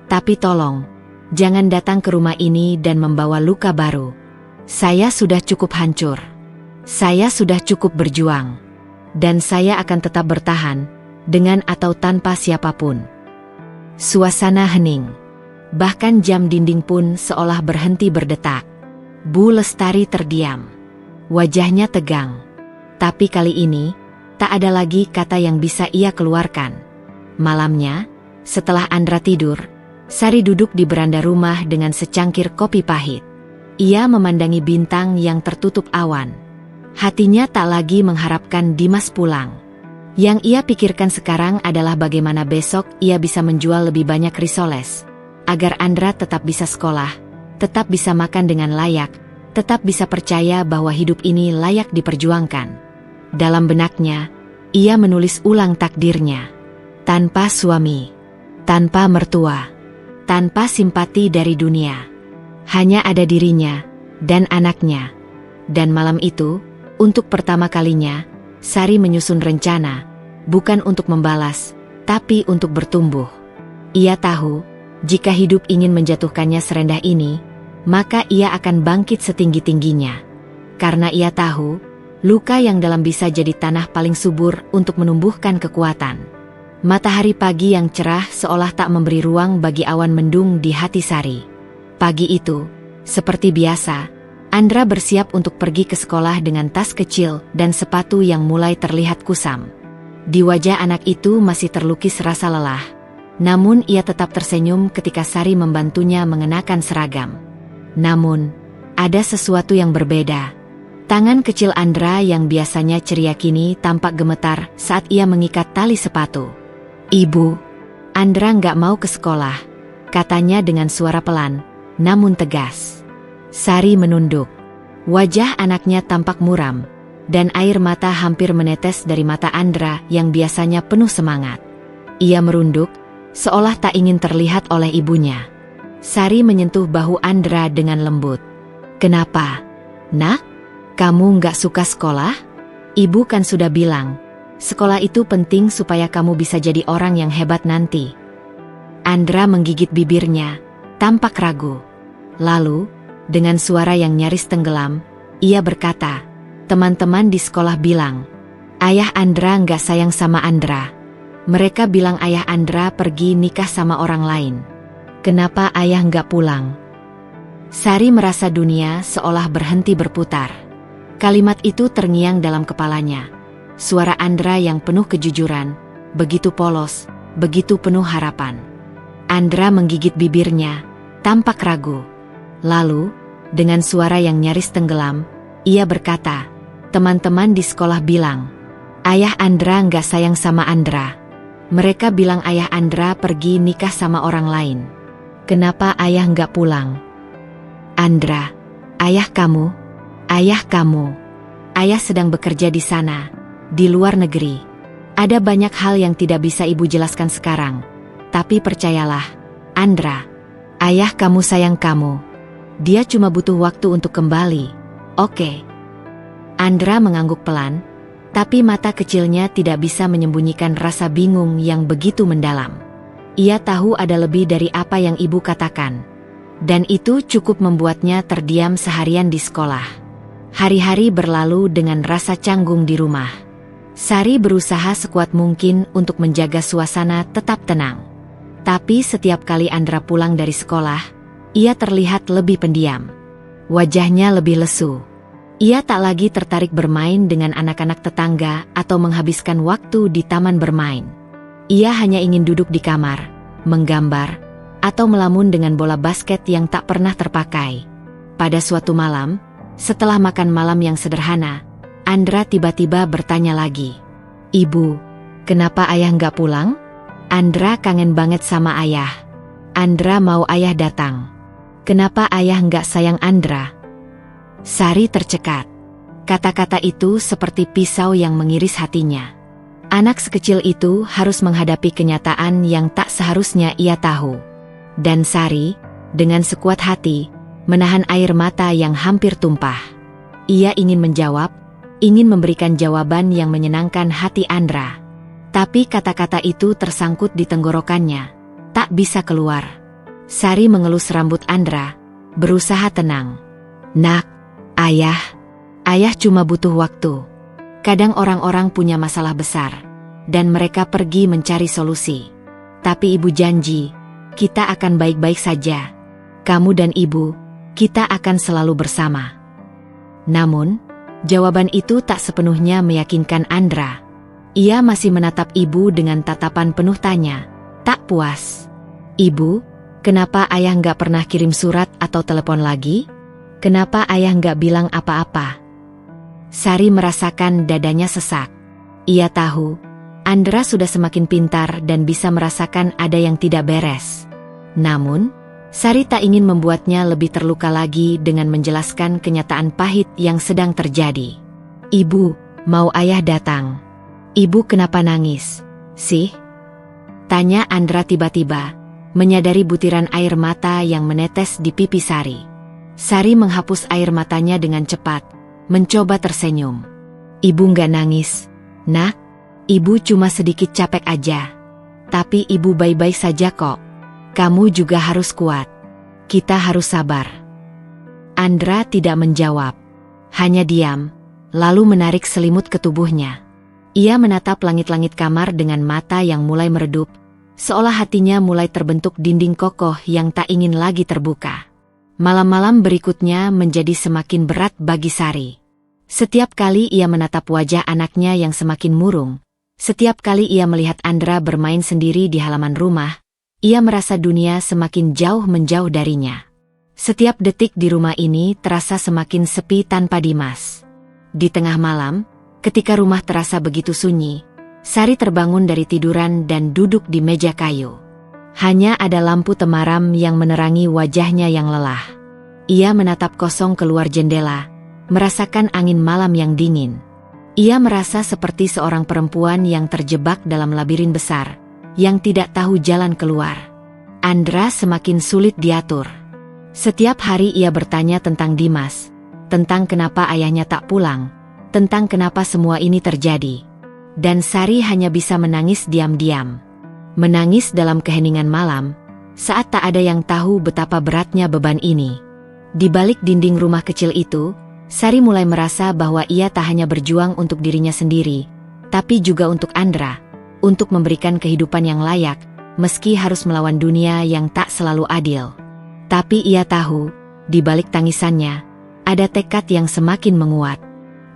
Tapi tolong, jangan datang ke rumah ini dan membawa luka baru. Saya sudah cukup hancur. Saya sudah cukup berjuang. Dan saya akan tetap bertahan, dengan atau tanpa siapapun. Suasana hening. Bahkan jam dinding pun seolah berhenti berdetak. Bu Lestari terdiam. Wajahnya tegang. Tapi kali ini, tak ada lagi kata yang bisa ia keluarkan. Malamnya, setelah Andra tidur, Sari duduk di beranda rumah dengan secangkir kopi pahit. Ia memandangi bintang yang tertutup awan. Hatinya tak lagi mengharapkan Dimas pulang. Yang ia pikirkan sekarang adalah bagaimana besok ia bisa menjual lebih banyak risoles. Agar Andra tetap bisa sekolah, tetap bisa makan dengan layak, tetap bisa percaya bahwa hidup ini layak diperjuangkan. Dalam benaknya, ia menulis ulang takdirnya. Tanpa suami, tanpa mertua, tanpa simpati dari dunia. Hanya ada dirinya, dan anaknya. Dan malam itu, untuk pertama kalinya, Sari menyusun rencana, bukan untuk membalas, tapi untuk bertumbuh. Ia tahu, jika hidup ingin menjatuhkannya serendah ini, maka ia akan bangkit setinggi-tingginya. Karena ia tahu, luka yang dalam bisa jadi tanah paling subur untuk menumbuhkan kekuatan. Matahari pagi yang cerah seolah tak memberi ruang bagi awan mendung di hati Sari. Pagi itu, seperti biasa, Andra bersiap untuk pergi ke sekolah dengan tas kecil dan sepatu yang mulai terlihat kusam. Di wajah anak itu masih terlukis rasa lelah. Namun ia tetap tersenyum ketika Sari membantunya mengenakan seragam. Namun, ada sesuatu yang berbeda. Tangan kecil Andra yang biasanya ceria kini tampak gemetar saat ia mengikat tali sepatu. "Ibu, Andra nggak mau ke sekolah," katanya dengan suara pelan, namun tegas. Sari menunduk. Wajah anaknya tampak muram, dan air mata hampir menetes dari mata Andra yang biasanya penuh semangat. Ia merunduk, seolah tak ingin terlihat oleh ibunya. Sari menyentuh bahu Andra dengan lembut. "Kenapa, Nak? Kamu nggak suka sekolah? Ibu kan sudah bilang, sekolah itu penting supaya kamu bisa jadi orang yang hebat nanti." Andra menggigit bibirnya, tampak ragu. Lalu, dengan suara yang nyaris tenggelam, ia berkata, "Teman-teman di sekolah bilang, ayah Andra nggak sayang sama Andra. Mereka bilang ayah Andra pergi nikah sama orang lain. Kenapa ayah nggak pulang?" Sari merasa dunia seolah berhenti berputar. Kalimat itu terngiang dalam kepalanya. Suara Andra yang penuh kejujuran, begitu polos, begitu penuh harapan. Andra menggigit bibirnya, tampak ragu. Lalu, dengan suara yang nyaris tenggelam, ia berkata, "Teman-teman di sekolah bilang, ayah Andra nggak sayang sama Andra. Mereka bilang ayah Andra pergi nikah sama orang lain. Kenapa ayah nggak pulang?" "Andra, ayah kamu, ayah sedang bekerja di sana, di luar negeri. Ada banyak hal yang tidak bisa ibu jelaskan sekarang. Tapi percayalah, Andra, ayah kamu sayang kamu. Dia cuma butuh waktu untuk kembali, oke?" Andra mengangguk pelan, tapi mata kecilnya tidak bisa menyembunyikan rasa bingung yang begitu mendalam. Ia tahu ada lebih dari apa yang ibu katakan. Dan itu cukup membuatnya terdiam seharian di sekolah. Hari-hari berlalu dengan rasa canggung di rumah. Sari berusaha sekuat mungkin untuk menjaga suasana tetap tenang. Tapi setiap kali Andra pulang dari sekolah, ia terlihat lebih pendiam. Wajahnya lebih lesu. Ia tak lagi tertarik bermain dengan anak-anak tetangga atau menghabiskan waktu di taman bermain. Ia hanya ingin duduk di kamar, menggambar, atau melamun dengan bola basket yang tak pernah terpakai. Pada suatu malam, setelah makan malam yang sederhana, Andra tiba-tiba bertanya lagi, "Ibu, kenapa ayah nggak pulang?" Andra kangen banget sama ayah. Andra mau ayah datang. Kenapa ayah nggak sayang Andra? Sari tercekat. Kata-kata itu seperti pisau yang mengiris hatinya. Anak sekecil itu harus menghadapi kenyataan yang tak seharusnya ia tahu. Dan Sari, dengan sekuat hati, menahan air mata yang hampir tumpah. Ia ingin menjawab, ingin memberikan jawaban yang menyenangkan hati Andra. Tapi kata-kata itu tersangkut di tenggorokannya, tak bisa keluar. Sari mengelus rambut Andra, berusaha tenang. "Nak, ayah cuma butuh waktu. Kadang orang-orang punya masalah besar, dan mereka pergi mencari solusi. Tapi ibu janji, kita akan baik-baik saja. Kamu dan ibu, kita akan selalu bersama." Namun, jawaban itu tak sepenuhnya meyakinkan Andra. Ia masih menatap ibu dengan tatapan penuh tanya, tak puas. "Ibu, kenapa ayah nggak pernah kirim surat atau telepon lagi? Kenapa ayah nggak bilang apa-apa?" Sari merasakan dadanya sesak. Ia tahu, Andra sudah semakin pintar dan bisa merasakan ada yang tidak beres. Namun, Sari tak ingin membuatnya lebih terluka lagi dengan menjelaskan kenyataan pahit yang sedang terjadi. "Ibu, mau ayah datang. Ibu kenapa nangis, sih?" tanya Andra tiba-tiba, menyadari butiran air mata yang menetes di pipi Sari. Sari menghapus air matanya dengan cepat, mencoba tersenyum. "Ibu nggak nangis, Nak. Ibu cuma sedikit capek aja. Tapi ibu baik-baik saja kok. Kamu juga harus kuat. Kita harus sabar." Andra tidak menjawab. Hanya diam, lalu menarik selimut ke tubuhnya. Ia menatap langit-langit kamar dengan mata yang mulai meredup, seolah hatinya mulai terbentuk dinding kokoh yang tak ingin lagi terbuka. Malam-malam berikutnya menjadi semakin berat bagi Sari. Setiap kali ia menatap wajah anaknya yang semakin murung, setiap kali ia melihat Andra bermain sendiri di halaman rumah, ia merasa dunia semakin jauh menjauh darinya. Setiap detik di rumah ini terasa semakin sepi tanpa Dimas. Di tengah malam, ketika rumah terasa begitu sunyi, Sari terbangun dari tiduran dan duduk di meja kayu. Hanya ada lampu temaram yang menerangi wajahnya yang lelah. Ia menatap kosong keluar jendela, merasakan angin malam yang dingin. Ia merasa seperti seorang perempuan yang terjebak dalam labirin besar, yang tidak tahu jalan keluar. Andra semakin sulit diatur. Setiap hari ia bertanya tentang Dimas, tentang kenapa ayahnya tak pulang, tentang kenapa semua ini terjadi. Dan Sari hanya bisa menangis diam-diam. Menangis dalam keheningan malam, saat tak ada yang tahu betapa beratnya beban ini. Di balik dinding rumah kecil itu, Sari mulai merasa bahwa ia tak hanya berjuang untuk dirinya sendiri, tapi juga untuk Andra, untuk memberikan kehidupan yang layak, meski harus melawan dunia yang tak selalu adil. Tapi ia tahu, di balik tangisannya, ada tekad yang semakin menguat.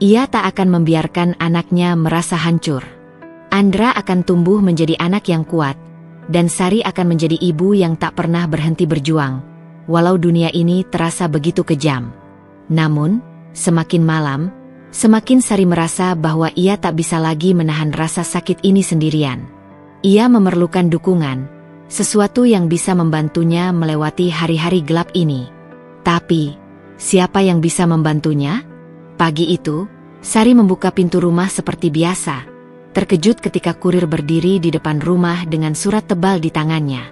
Ia tak akan membiarkan anaknya merasa hancur. Andra akan tumbuh menjadi anak yang kuat, dan Sari akan menjadi ibu yang tak pernah berhenti berjuang, walau dunia ini terasa begitu kejam. Namun, semakin malam, semakin Sari merasa bahwa ia tak bisa lagi menahan rasa sakit ini sendirian. Ia memerlukan dukungan, sesuatu yang bisa membantunya melewati hari-hari gelap ini. Tapi, siapa yang bisa membantunya? Pagi itu, Sari membuka pintu rumah seperti biasa, terkejut ketika kurir berdiri di depan rumah dengan surat tebal di tangannya.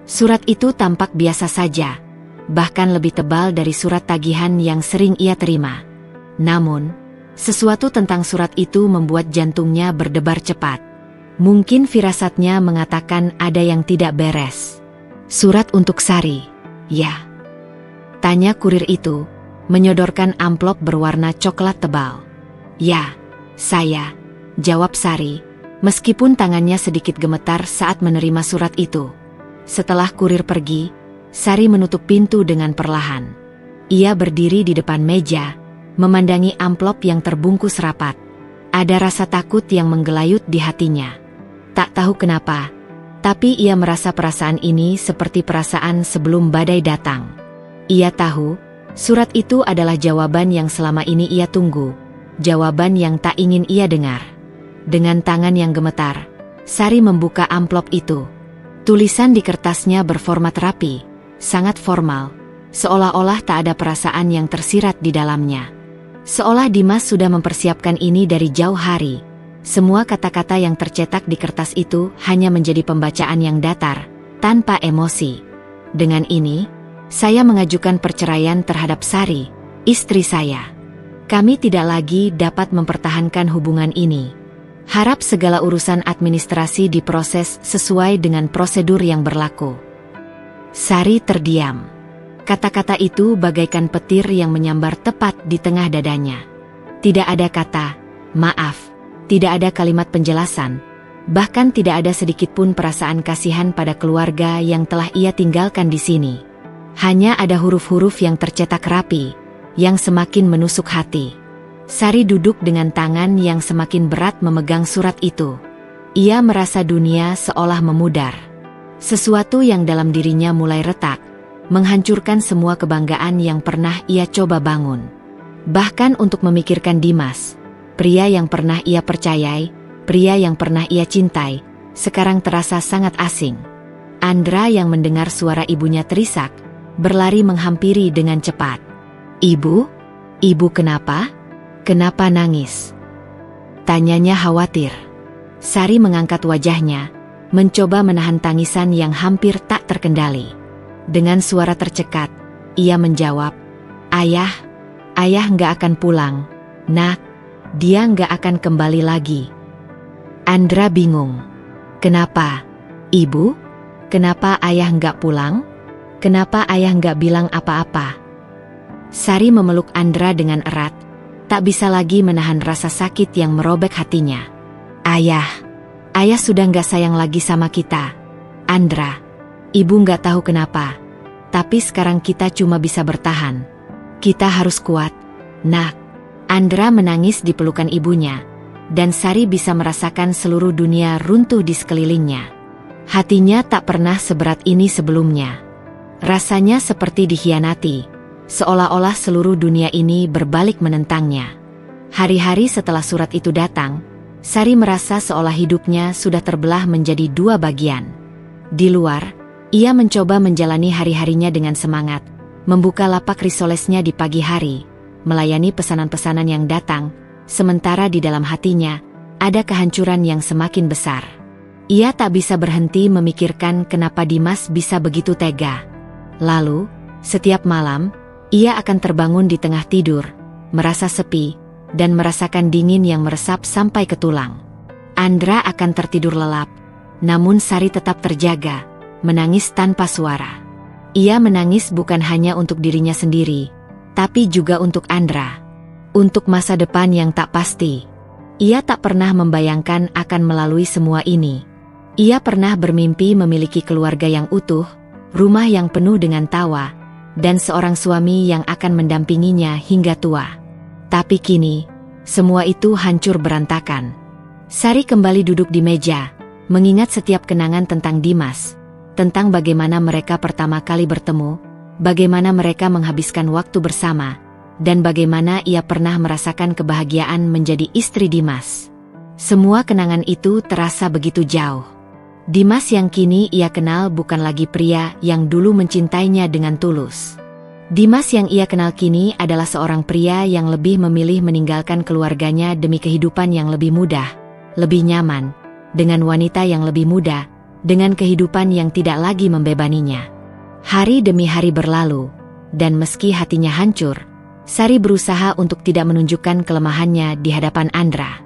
Surat itu tampak biasa saja, bahkan lebih tebal dari surat tagihan yang sering ia terima. Namun, sesuatu tentang surat itu membuat jantungnya berdebar cepat. Mungkin firasatnya mengatakan ada yang tidak beres. Surat untuk Sari, ya? Tanya kurir itu, menyodorkan amplop berwarna coklat tebal. Ya, saya, jawab Sari, meskipun tangannya sedikit gemetar saat menerima surat itu. Setelah kurir pergi, Sari menutup pintu dengan perlahan. Ia berdiri di depan meja, memandangi amplop yang terbungkus rapat. Ada rasa takut yang menggelayut di hatinya. Tak tahu kenapa, tapi ia merasa perasaan ini seperti perasaan sebelum badai datang. Ia tahu, surat itu adalah jawaban yang selama ini ia tunggu, jawaban yang tak ingin ia dengar. Dengan tangan yang gemetar, Sari membuka amplop itu. Tulisan di kertasnya berformat rapi, sangat formal, seolah-olah tak ada perasaan yang tersirat di dalamnya. Seolah Dimas sudah mempersiapkan ini dari jauh hari. Semua kata-kata yang tercetak di kertas itu hanya menjadi pembacaan yang datar, tanpa emosi. Dengan ini, saya mengajukan perceraian terhadap Sari, istri saya. Kami tidak lagi dapat mempertahankan hubungan ini. Harap segala urusan administrasi diproses sesuai dengan prosedur yang berlaku. Sari terdiam. Kata-kata itu bagaikan petir yang menyambar tepat di tengah dadanya. Tidak ada kata, maaf. Tidak ada kalimat penjelasan, bahkan tidak ada sedikitpun perasaan kasihan pada keluarga yang telah ia tinggalkan di sini. Hanya ada huruf-huruf yang tercetak rapi, yang semakin menusuk hati. Sari duduk dengan tangan yang semakin berat memegang surat itu. Ia merasa dunia seolah memudar. Sesuatu yang dalam dirinya mulai retak, menghancurkan semua kebanggaan yang pernah ia coba bangun. Bahkan untuk memikirkan Dimas, pria yang pernah ia percayai, pria yang pernah ia cintai, sekarang terasa sangat asing. Andra yang mendengar suara ibunya terisak, berlari menghampiri dengan cepat. Ibu? Ibu kenapa? Kenapa nangis? Tanyanya khawatir. Sari mengangkat wajahnya, mencoba menahan tangisan yang hampir tak terkendali. Dengan suara tercekat, ia menjawab, Ayah nggak akan pulang, Nak. Dia nggak akan kembali lagi. Andra bingung. Kenapa? Ibu? Kenapa ayah nggak pulang? Kenapa ayah nggak bilang apa-apa? Sari memeluk Andra dengan erat, tak bisa lagi menahan rasa sakit yang merobek hatinya. Ayah, ayah sudah nggak sayang lagi sama kita. Andra, ibu nggak tahu kenapa, tapi sekarang kita cuma bisa bertahan. Kita harus kuat, nak. Andra menangis di pelukan ibunya, dan Sari bisa merasakan seluruh dunia runtuh di sekelilingnya. Hatinya tak pernah seberat ini sebelumnya. Rasanya seperti dikhianati, seolah-olah seluruh dunia ini berbalik menentangnya. Hari-hari setelah surat itu datang, Sari merasa seolah hidupnya sudah terbelah menjadi dua bagian. Di luar, ia mencoba menjalani hari-harinya dengan semangat, membuka lapak risolesnya di pagi hari, melayani pesanan-pesanan yang datang, sementara di dalam hatinya, ada kehancuran yang semakin besar. Ia tak bisa berhenti memikirkan kenapa Dimas bisa begitu tega. Lalu, setiap malam, ia akan terbangun di tengah tidur, merasa sepi, dan merasakan dingin yang meresap sampai ke tulang. Andra akan tertidur lelap, namun Sari tetap terjaga, menangis tanpa suara. Ia menangis bukan hanya untuk dirinya sendiri, tapi juga untuk Andra. Untuk masa depan yang tak pasti. Ia tak pernah membayangkan akan melalui semua ini. Ia pernah bermimpi memiliki keluarga yang utuh, rumah yang penuh dengan tawa, dan seorang suami yang akan mendampinginya hingga tua. Tapi kini, semua itu hancur berantakan. Sari kembali duduk di meja, mengingat setiap kenangan tentang Dimas, tentang bagaimana mereka pertama kali bertemu, bagaimana mereka menghabiskan waktu bersama, dan bagaimana ia pernah merasakan kebahagiaan menjadi istri Dimas. Semua kenangan itu terasa begitu jauh. Dimas yang kini ia kenal bukan lagi pria yang dulu mencintainya dengan tulus. Dimas yang ia kenal kini adalah seorang pria yang lebih memilih meninggalkan keluarganya demi kehidupan yang lebih mudah, lebih nyaman, dengan wanita yang lebih muda, dengan kehidupan yang tidak lagi membebaninya. Hari demi hari berlalu, dan meski hatinya hancur, Sari berusaha untuk tidak menunjukkan kelemahannya di hadapan Andra.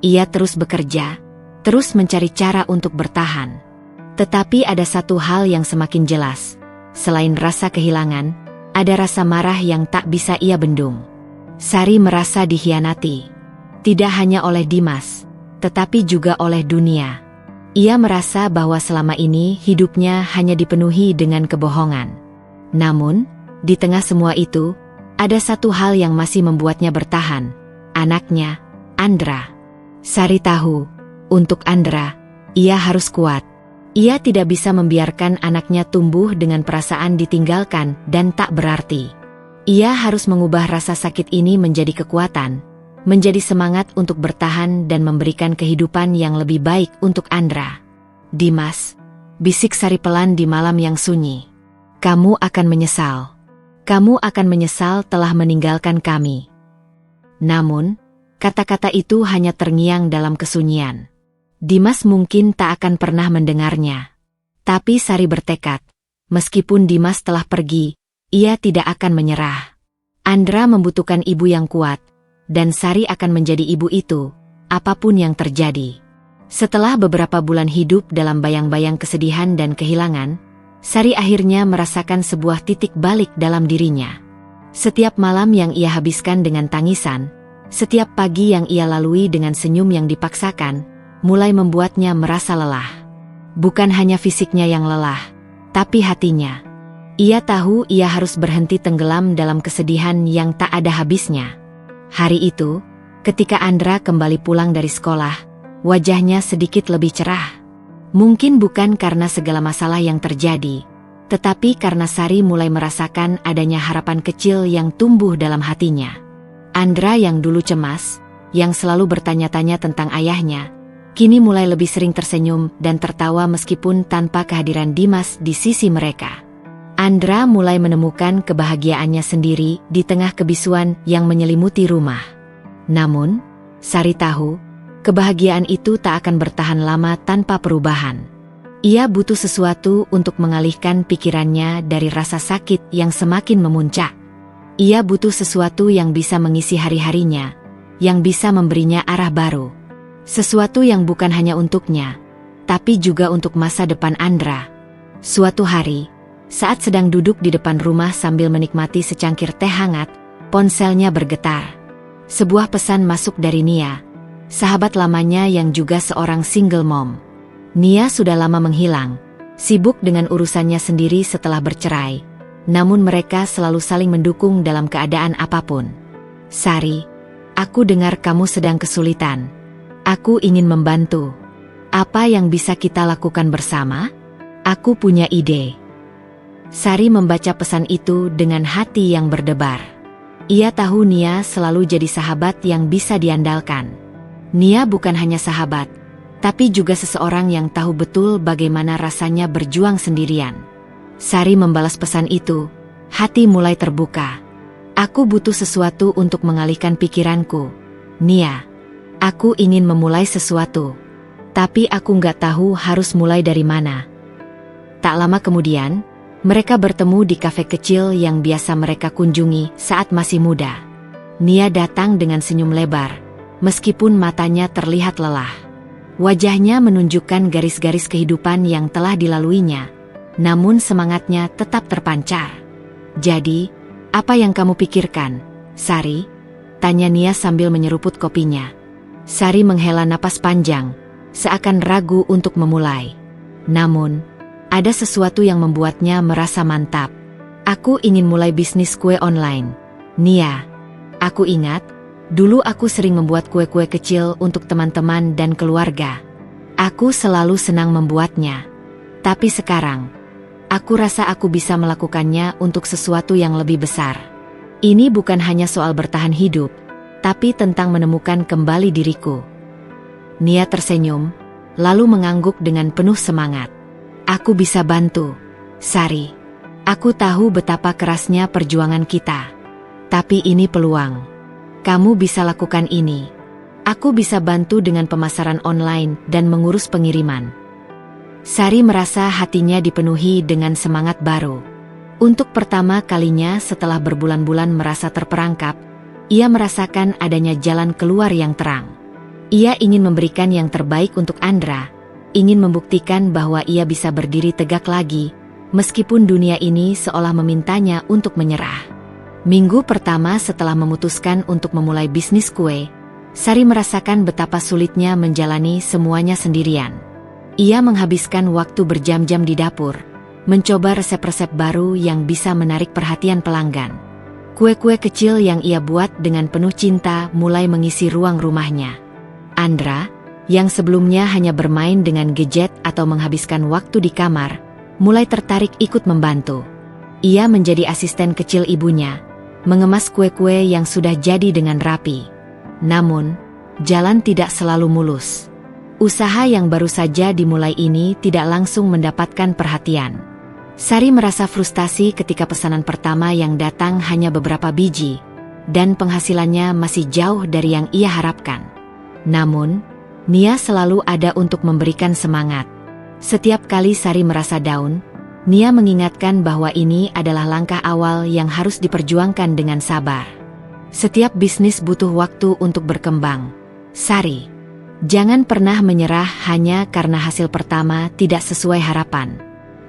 Ia terus bekerja, terus mencari cara untuk bertahan. Tetapi ada satu hal yang semakin jelas. Selain rasa kehilangan, ada rasa marah yang tak bisa ia bendung. Sari merasa dikhianati. Tidak hanya oleh Dimas, tetapi juga oleh dunia. Ia merasa bahwa selama ini hidupnya hanya dipenuhi dengan kebohongan. Namun, di tengah semua itu, ada satu hal yang masih membuatnya bertahan. Anaknya, Andra. Sari tahu, untuk Andra, ia harus kuat. Ia tidak bisa membiarkan anaknya tumbuh dengan perasaan ditinggalkan dan tak berarti. Ia harus mengubah rasa sakit ini menjadi kekuatan, menjadi semangat untuk bertahan dan memberikan kehidupan yang lebih baik untuk Andra. Dimas, bisik Sari pelan di malam yang sunyi. Kamu akan menyesal. Kamu akan menyesal telah meninggalkan kami. Namun, kata-kata itu hanya terngiang dalam kesunyian. Dimas mungkin tak akan pernah mendengarnya. Tapi Sari bertekad, meskipun Dimas telah pergi, ia tidak akan menyerah. Andra membutuhkan ibu yang kuat, dan Sari akan menjadi ibu itu, apapun yang terjadi. Setelah beberapa bulan hidup dalam bayang-bayang kesedihan dan kehilangan, Sari akhirnya merasakan sebuah titik balik dalam dirinya. Setiap malam yang ia habiskan dengan tangisan, setiap pagi yang ia lalui dengan senyum yang dipaksakan, mulai membuatnya merasa lelah. Bukan hanya fisiknya yang lelah, tapi hatinya. Ia tahu ia harus berhenti tenggelam dalam kesedihan yang tak ada habisnya. Hari itu, ketika Andra kembali pulang dari sekolah, wajahnya sedikit lebih cerah. Mungkin bukan karena segala masalah yang terjadi, tetapi karena Sari mulai merasakan adanya harapan kecil yang tumbuh dalam hatinya. Andra yang dulu cemas, yang selalu bertanya-tanya tentang ayahnya, kini mulai lebih sering tersenyum dan tertawa meskipun tanpa kehadiran Dimas di sisi mereka. Andra mulai menemukan kebahagiaannya sendiri di tengah kebisuan yang menyelimuti rumah. Namun, Sari tahu, kebahagiaan itu tak akan bertahan lama tanpa perubahan. Ia butuh sesuatu untuk mengalihkan pikirannya dari rasa sakit yang semakin memuncak. Ia butuh sesuatu yang bisa mengisi hari-harinya, yang bisa memberinya arah baru. Sesuatu yang bukan hanya untuknya, tapi juga untuk masa depan Andra. Suatu hari, saat sedang duduk di depan rumah sambil menikmati secangkir teh hangat, ponselnya bergetar. Sebuah pesan masuk dari Nia. sahabat lamanya yang juga seorang single mom. Nia sudah lama menghilang, sibuk dengan urusannya sendiri setelah bercerai. Namun mereka selalu saling mendukung dalam keadaan apapun. Sari, aku dengar kamu sedang kesulitan. Aku ingin membantu. Apa yang bisa kita lakukan bersama? Aku punya ide. Sari membaca pesan itu dengan hati yang berdebar. Ia tahu Nia selalu jadi sahabat yang bisa diandalkan. Nia bukan hanya sahabat, tapi juga seseorang yang tahu betul bagaimana rasanya berjuang sendirian. Sari membalas pesan itu, hati mulai terbuka. Aku butuh sesuatu untuk mengalihkan pikiranku. Nia, aku ingin memulai sesuatu. Tapi aku nggak tahu harus mulai dari mana. Tak lama kemudian, mereka bertemu di kafe kecil yang biasa mereka kunjungi saat masih muda. Nia datang dengan senyum lebar, meskipun matanya terlihat lelah. Wajahnya menunjukkan garis-garis kehidupan yang telah dilaluinya. Namun semangatnya tetap terpancar. Jadi, apa yang kamu pikirkan, Sari? Tanya Nia sambil menyeruput kopinya. Sari menghela napas panjang, seakan ragu untuk memulai. Namun, ada sesuatu yang membuatnya merasa mantap. Aku ingin mulai bisnis kue online. Nia, aku ingat, dulu aku sering membuat kue-kue kecil untuk teman-teman dan keluarga. Aku selalu senang membuatnya. Tapi sekarang, aku rasa aku bisa melakukannya untuk sesuatu yang lebih besar. Ini bukan hanya soal bertahan hidup, tapi tentang menemukan kembali diriku. Nia tersenyum, lalu mengangguk dengan penuh semangat. Aku bisa bantu, Sari. Aku tahu betapa kerasnya perjuangan kita. Tapi ini peluang. Kamu bisa lakukan ini. Aku bisa bantu dengan pemasaran online dan mengurus pengiriman. Sari merasa hatinya dipenuhi dengan semangat baru. Untuk pertama kalinya setelah berbulan-bulan merasa terperangkap, ia merasakan adanya jalan keluar yang terang. Ia ingin memberikan yang terbaik untuk Andra, ingin membuktikan bahwa ia bisa berdiri tegak lagi, meskipun dunia ini seolah memintanya untuk menyerah. Minggu pertama setelah memutuskan untuk memulai bisnis kue, Sari merasakan betapa sulitnya menjalani semuanya sendirian. Ia menghabiskan waktu berjam-jam di dapur, mencoba resep-resep baru yang bisa menarik perhatian pelanggan. Kue-kue kecil yang ia buat dengan penuh cinta mulai mengisi ruang rumahnya. Andra, yang sebelumnya hanya bermain dengan gadget atau menghabiskan waktu di kamar, mulai tertarik ikut membantu. Ia menjadi asisten kecil ibunya, mengemas kue-kue yang sudah jadi dengan rapi. Namun, jalan tidak selalu mulus. Usaha yang baru saja dimulai ini tidak langsung mendapatkan perhatian. Sari merasa frustasi ketika pesanan pertama yang datang hanya beberapa biji, dan penghasilannya masih jauh dari yang ia harapkan. Namun, Nia selalu ada untuk memberikan semangat. Setiap kali Sari merasa down, Nia mengingatkan bahwa ini adalah langkah awal yang harus diperjuangkan dengan sabar. Setiap bisnis butuh waktu untuk berkembang. Sari, jangan pernah menyerah hanya karena hasil pertama tidak sesuai harapan.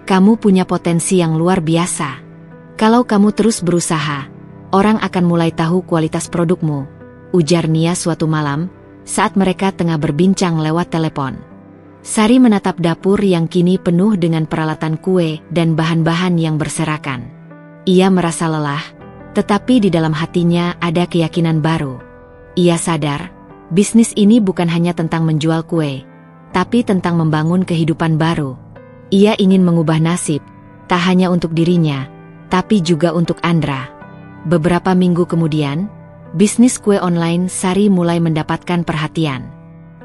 Kamu punya potensi yang luar biasa. Kalau kamu terus berusaha, orang akan mulai tahu kualitas produkmu, ujar Nia suatu malam, saat mereka tengah berbincang lewat telepon. Sari menatap dapur yang kini penuh dengan peralatan kue dan bahan-bahan yang berserakan. Ia merasa lelah, tetapi di dalam hatinya ada keyakinan baru. Ia sadar, bisnis ini bukan hanya tentang menjual kue, tapi tentang membangun kehidupan baru. Ia ingin mengubah nasib, tak hanya untuk dirinya, tapi juga untuk Andra. Beberapa minggu kemudian, bisnis kue online Sari mulai mendapatkan perhatian.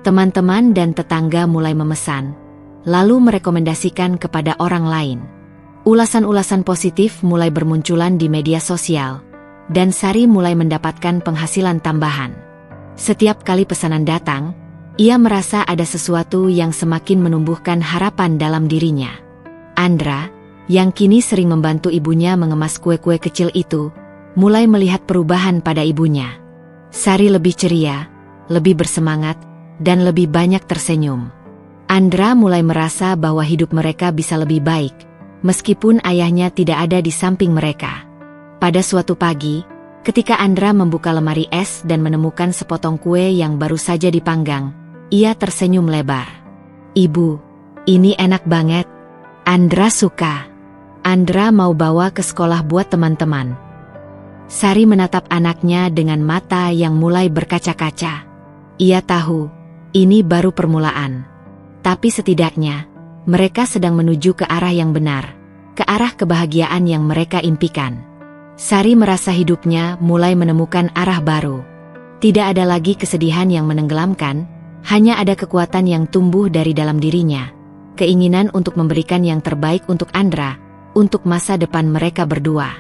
Teman-teman dan tetangga mulai memesan, lalu merekomendasikan kepada orang lain. Ulasan-ulasan positif mulai bermunculan di media sosial, dan Sari mulai mendapatkan penghasilan tambahan. Setiap kali pesanan datang, ia merasa ada sesuatu yang semakin menumbuhkan harapan dalam dirinya. Andra, yang kini sering membantu ibunya mengemas kue-kue kecil itu, mulai melihat perubahan pada ibunya. Sari lebih ceria, lebih bersemangat, dan lebih banyak tersenyum. Andra mulai merasa bahwa hidup mereka bisa lebih baik, meskipun ayahnya tidak ada di samping mereka. Pada suatu pagi, Ketika Andra membuka lemari es dan menemukan sepotong kue yang baru saja dipanggang, ia tersenyum lebar. "Ibu, ini enak banget. Andra suka. Andra mau bawa ke sekolah buat teman-teman." Sari menatap anaknya dengan mata yang mulai berkaca-kaca. Ia tahu, ini baru permulaan. Tapi setidaknya, mereka sedang menuju ke arah yang benar, ke arah kebahagiaan yang mereka impikan. Sari merasa hidupnya mulai menemukan arah baru. Tidak ada lagi kesedihan yang menenggelamkan, hanya ada kekuatan yang tumbuh dari dalam dirinya. Keinginan untuk memberikan yang terbaik untuk Andra, untuk masa depan mereka berdua.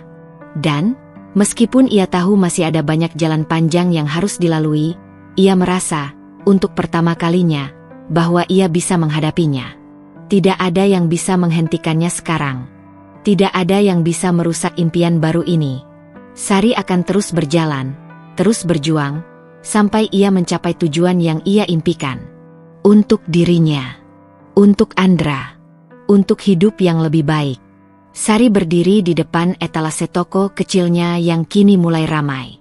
Dan, meskipun ia tahu masih ada banyak jalan panjang yang harus dilalui, ia merasa, untuk pertama kalinya, bahwa ia bisa menghadapinya. Tidak ada yang bisa menghentikannya sekarang. Tidak ada yang bisa merusak impian baru ini. Sari akan terus berjalan, terus berjuang, sampai ia mencapai tujuan yang ia impikan. Untuk dirinya, untuk Andra, untuk hidup yang lebih baik. Sari berdiri di depan etalase toko kecilnya yang kini mulai ramai.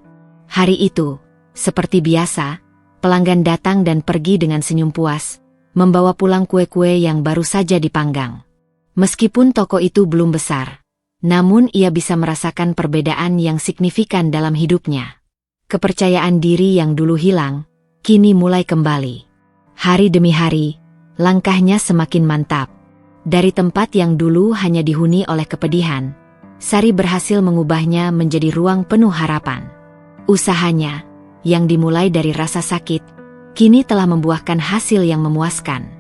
Hari itu, seperti biasa, pelanggan datang dan pergi dengan senyum puas, membawa pulang kue-kue yang baru saja dipanggang. Meskipun toko itu belum besar, namun ia bisa merasakan perbedaan yang signifikan dalam hidupnya. Kepercayaan diri yang dulu hilang, kini mulai kembali. Hari demi hari, langkahnya semakin mantap. Dari tempat yang dulu hanya dihuni oleh kepedihan, Sari berhasil mengubahnya menjadi ruang penuh harapan. Usahanya, yang dimulai dari rasa sakit, kini telah membuahkan hasil yang memuaskan.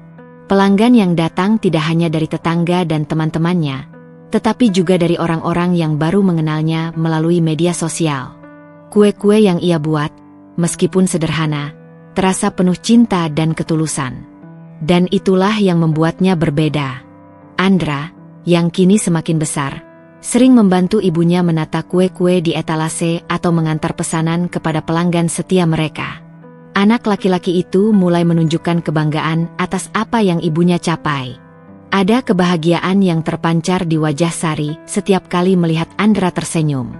Pelanggan yang datang tidak hanya dari tetangga dan teman-temannya, tetapi juga dari orang-orang yang baru mengenalnya melalui media sosial. Kue-kue yang ia buat, meskipun sederhana, terasa penuh cinta dan ketulusan. Dan itulah yang membuatnya berbeda. Andra, yang kini semakin besar, sering membantu ibunya menata kue-kue di etalase atau mengantar pesanan kepada pelanggan setia mereka. Anak laki-laki itu mulai menunjukkan kebanggaan atas apa yang ibunya capai. Ada kebahagiaan yang terpancar di wajah Sari setiap kali melihat Andra tersenyum.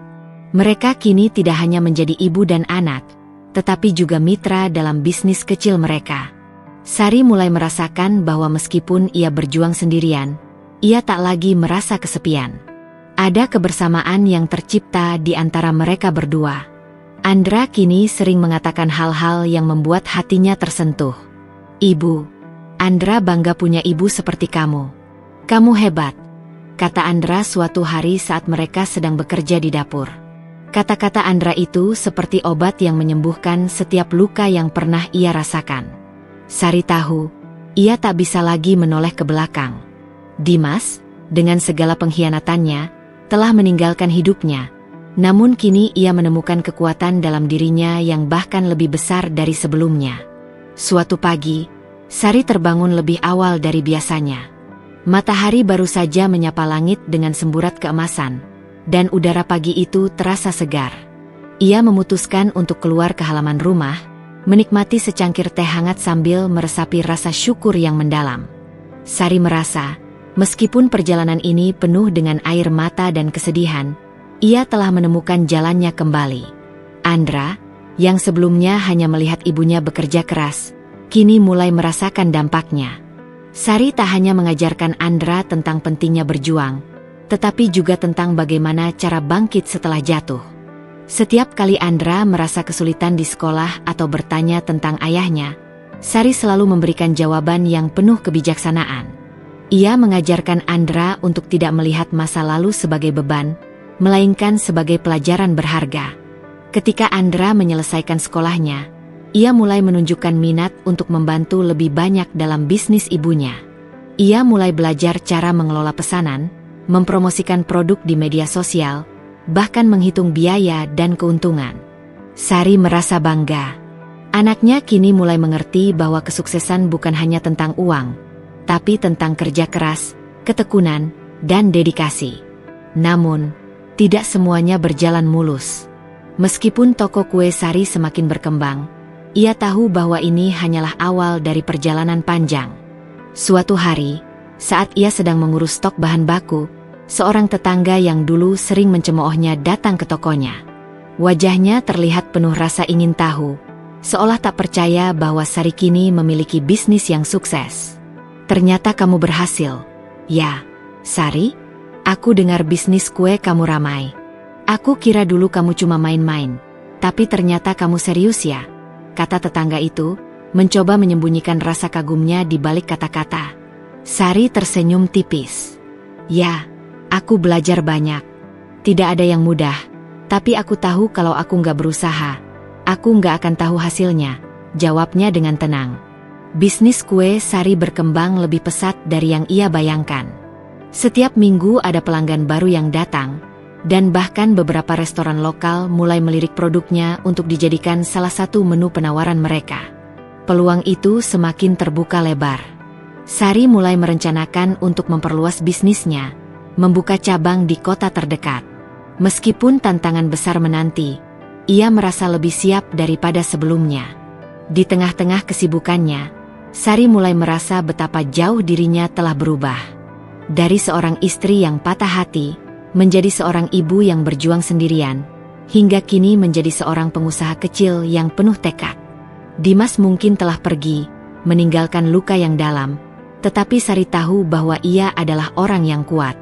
Mereka kini tidak hanya menjadi ibu dan anak, tetapi juga mitra dalam bisnis kecil mereka. Sari mulai merasakan bahwa meskipun ia berjuang sendirian, ia tak lagi merasa kesepian. Ada kebersamaan yang tercipta di antara mereka berdua. Andra kini sering mengatakan hal-hal yang membuat hatinya tersentuh. "Ibu, Andra bangga punya ibu seperti kamu. Kamu hebat," kata Andra suatu hari saat mereka sedang bekerja di dapur. Kata-kata Andra itu seperti obat yang menyembuhkan setiap luka yang pernah ia rasakan. Sari tahu, ia tak bisa lagi menoleh ke belakang. Dimas, dengan segala pengkhianatannya, telah meninggalkan hidupnya. Namun kini ia menemukan kekuatan dalam dirinya yang bahkan lebih besar dari sebelumnya. Suatu pagi, Sari terbangun lebih awal dari biasanya. Matahari baru saja menyapa langit dengan semburat keemasan, dan udara pagi itu terasa segar. Ia memutuskan untuk keluar ke halaman rumah, menikmati secangkir teh hangat sambil meresapi rasa syukur yang mendalam. Sari merasa, meskipun perjalanan ini penuh dengan air mata dan kesedihan, ia telah menemukan jalannya kembali. Andra, yang sebelumnya hanya melihat ibunya bekerja keras, kini mulai merasakan dampaknya. Sari tak hanya mengajarkan Andra tentang pentingnya berjuang, tetapi juga tentang bagaimana cara bangkit setelah jatuh. Setiap kali Andra merasa kesulitan di sekolah atau bertanya tentang ayahnya, Sari selalu memberikan jawaban yang penuh kebijaksanaan. Ia mengajarkan Andra untuk tidak melihat masa lalu sebagai beban, melainkan sebagai pelajaran berharga. Ketika Andra menyelesaikan sekolahnya, ia mulai menunjukkan minat untuk membantu lebih banyak dalam bisnis ibunya. Ia mulai belajar cara mengelola pesanan, mempromosikan produk di media sosial, bahkan menghitung biaya dan keuntungan. Sari merasa bangga. Anaknya kini mulai mengerti bahwa kesuksesan bukan hanya tentang uang, tapi tentang kerja keras, ketekunan, dan dedikasi. Namun, tidak semuanya berjalan mulus. Meskipun toko kue Sari semakin berkembang, ia tahu bahwa ini hanyalah awal dari perjalanan panjang. Suatu hari, saat ia sedang mengurus stok bahan baku, seorang tetangga yang dulu sering mencemoohnya datang ke tokonya. Wajahnya terlihat penuh rasa ingin tahu, seolah tak percaya bahwa Sari kini memiliki bisnis yang sukses. Ternyata kamu berhasil. Ya, Sari, aku dengar bisnis kue kamu ramai. Aku kira dulu kamu cuma main-main, tapi ternyata kamu serius ya, kata tetangga itu, mencoba menyembunyikan rasa kagumnya di balik kata-kata. Sari tersenyum tipis. Ya, aku belajar banyak. Tidak ada yang mudah, tapi aku tahu kalau aku nggak berusaha, aku nggak akan tahu hasilnya, jawabnya dengan tenang. Bisnis kue Sari berkembang lebih pesat dari yang ia bayangkan. Setiap minggu ada pelanggan baru yang datang, dan bahkan beberapa restoran lokal mulai melirik produknya untuk dijadikan salah satu menu penawaran mereka. Peluang itu semakin terbuka lebar. Sari mulai merencanakan untuk memperluas bisnisnya, membuka cabang di kota terdekat. Meskipun tantangan besar menanti, ia merasa lebih siap daripada sebelumnya. Di tengah-tengah kesibukannya, Sari mulai merasa betapa jauh dirinya telah berubah. Dari seorang istri yang patah hati, menjadi seorang ibu yang berjuang sendirian, hingga kini menjadi seorang pengusaha kecil yang penuh tekad. Dimas mungkin telah pergi, meninggalkan luka yang dalam, tetapi Sari tahu bahwa ia adalah orang yang kuat.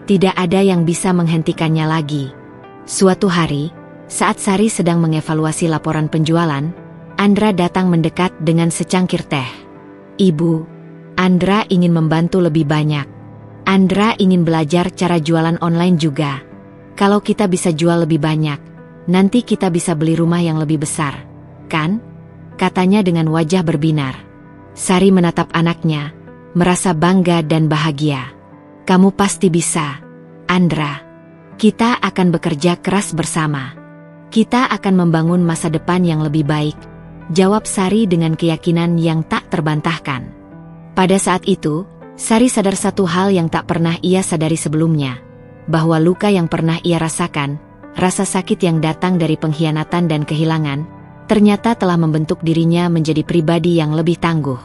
Tidak ada yang bisa menghentikannya lagi. Suatu hari, saat Sari sedang mengevaluasi laporan penjualan, Andra datang mendekat dengan secangkir teh. Ibu, Andra ingin membantu lebih banyak. Andra ingin belajar cara jualan online juga. Kalau kita bisa jual lebih banyak, nanti kita bisa beli rumah yang lebih besar, kan? Katanya dengan wajah berbinar. Sari menatap anaknya, merasa bangga dan bahagia. Kamu pasti bisa, Andra. Kita akan bekerja keras bersama. Kita akan membangun masa depan yang lebih baik, jawab Sari dengan keyakinan yang tak terbantahkan. Pada saat itu, Sari sadar satu hal yang tak pernah ia sadari sebelumnya, bahwa luka yang pernah ia rasakan, rasa sakit yang datang dari pengkhianatan dan kehilangan, ternyata telah membentuk dirinya menjadi pribadi yang lebih tangguh.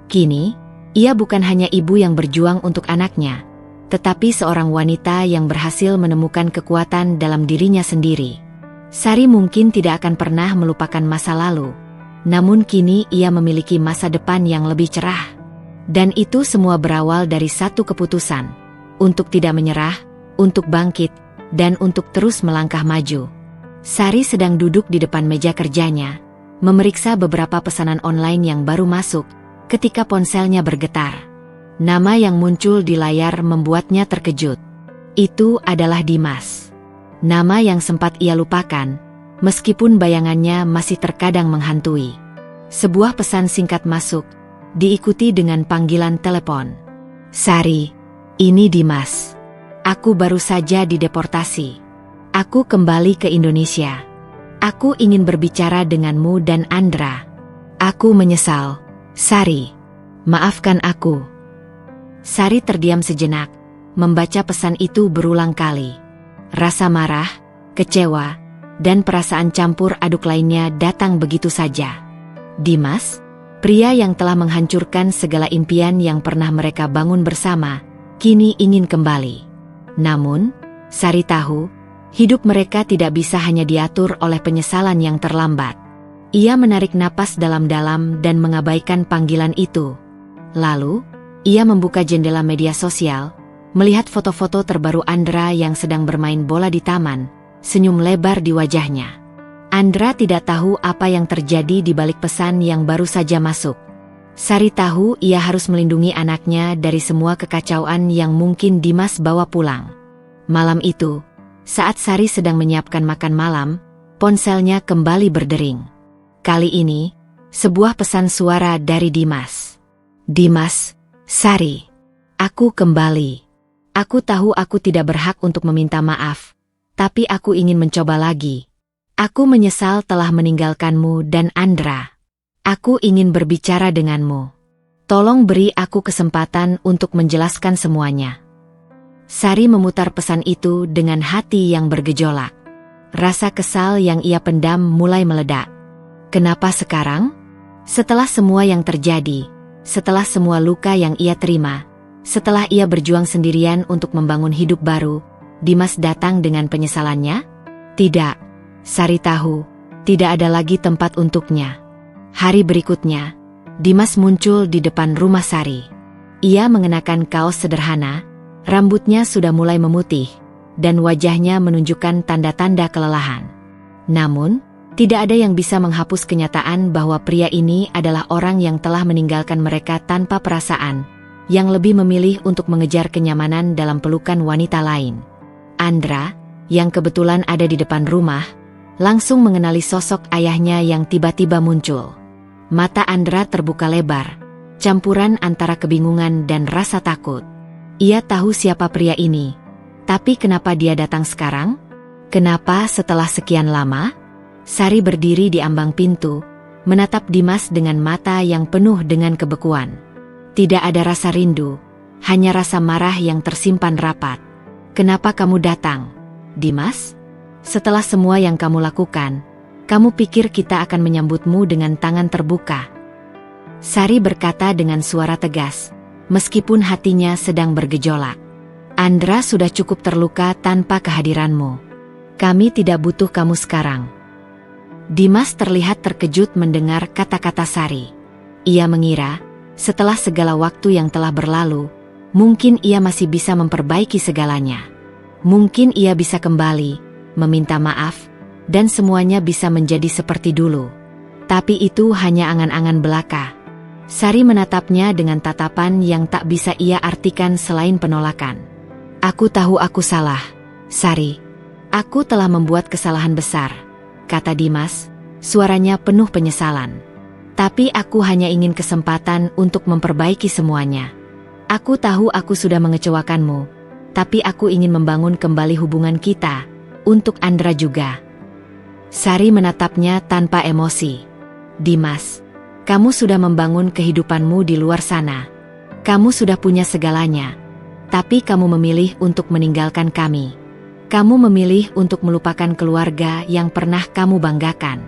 Kini, ia bukan hanya ibu yang berjuang untuk anaknya, tetapi seorang wanita yang berhasil menemukan kekuatan dalam dirinya sendiri. Sari mungkin tidak akan pernah melupakan masa lalu, namun kini ia memiliki masa depan yang lebih cerah. Dan itu semua berawal dari satu keputusan, untuk tidak menyerah, untuk bangkit, dan untuk terus melangkah maju. Sari sedang duduk di depan meja kerjanya, memeriksa beberapa pesanan online yang baru masuk, ketika ponselnya bergetar. Nama yang muncul di layar membuatnya terkejut. Itu adalah Dimas. Nama yang sempat ia lupakan, meskipun bayangannya masih terkadang menghantui. Sebuah pesan singkat masuk, diikuti dengan panggilan telepon. Sari, ini Dimas. Aku baru saja dideportasi. Aku kembali ke Indonesia. Aku ingin berbicara denganmu dan Andra. Aku menyesal, Sari. Maafkan aku. Sari terdiam sejenak, membaca pesan itu berulang kali. Rasa marah, kecewa, dan perasaan campur aduk lainnya datang begitu saja. Dimas, pria yang telah menghancurkan segala impian yang pernah mereka bangun bersama, kini ingin kembali. Namun, Sari tahu, hidup mereka tidak bisa hanya diatur oleh penyesalan yang terlambat. Ia menarik napas dalam-dalam dan mengabaikan panggilan itu. Lalu, ia membuka jendela media sosial, melihat foto-foto terbaru Andra yang sedang bermain bola di taman, senyum lebar di wajahnya. Andra tidak tahu apa yang terjadi di balik pesan yang baru saja masuk. Sari tahu ia harus melindungi anaknya dari semua kekacauan yang mungkin Dimas bawa pulang. Malam itu, saat Sari sedang menyiapkan makan malam, ponselnya kembali berdering. Kali ini, sebuah pesan suara dari Dimas. Dimas, Sari, aku kembali. Aku tahu aku tidak berhak untuk meminta maaf, tapi aku ingin mencoba lagi. Aku menyesal telah meninggalkanmu dan Andra. Aku ingin berbicara denganmu. Tolong beri aku kesempatan untuk menjelaskan semuanya. Sari memutar pesan itu dengan hati yang bergejolak. Rasa kesal yang ia pendam mulai meledak. Kenapa sekarang? Setelah semua yang terjadi, setelah semua luka yang ia terima, setelah ia berjuang sendirian untuk membangun hidup baru, Dimas datang dengan penyesalannya? Tidak, Sari tahu, tidak ada lagi tempat untuknya. Hari berikutnya, Dimas muncul di depan rumah Sari. Ia mengenakan kaos sederhana, rambutnya sudah mulai memutih, dan wajahnya menunjukkan tanda-tanda kelelahan. Namun, tidak ada yang bisa menghapus kenyataan bahwa pria ini adalah orang yang telah meninggalkan mereka tanpa perasaan, yang lebih memilih untuk mengejar kenyamanan dalam pelukan wanita lain. Andra, yang kebetulan ada di depan rumah, langsung mengenali sosok ayahnya yang tiba-tiba muncul. Mata Andra terbuka lebar, campuran antara kebingungan dan rasa takut. Ia tahu siapa pria ini, tapi kenapa dia datang sekarang? Kenapa setelah sekian lama? Sari berdiri di ambang pintu, menatap Dimas dengan mata yang penuh dengan kebekuan. Tidak ada rasa rindu, hanya rasa marah yang tersimpan rapat. Kenapa kamu datang, Dimas? Setelah semua yang kamu lakukan, kamu pikir kita akan menyambutmu dengan tangan terbuka? Sari berkata dengan suara tegas, meskipun hatinya sedang bergejolak. Andra sudah cukup terluka tanpa kehadiranmu. Kami tidak butuh kamu sekarang. Dimas terlihat terkejut mendengar kata-kata Sari. Ia mengira, setelah segala waktu yang telah berlalu, mungkin ia masih bisa memperbaiki segalanya. Mungkin ia bisa kembali, meminta maaf, dan semuanya bisa menjadi seperti dulu. Tapi itu hanya angan-angan belaka. Sari menatapnya dengan tatapan yang tak bisa ia artikan selain penolakan. Aku tahu aku salah, Sari. Aku telah membuat kesalahan besar, kata Dimas, suaranya penuh penyesalan. Tapi aku hanya ingin kesempatan untuk memperbaiki semuanya. Aku tahu aku sudah mengecewakanmu, tapi aku ingin membangun kembali hubungan kita, untuk Andra juga. Sari menatapnya tanpa emosi. Dimas, kamu sudah membangun kehidupanmu di luar sana. Kamu sudah punya segalanya. Tapi kamu memilih untuk meninggalkan kami. Kamu memilih untuk melupakan keluarga yang pernah kamu banggakan.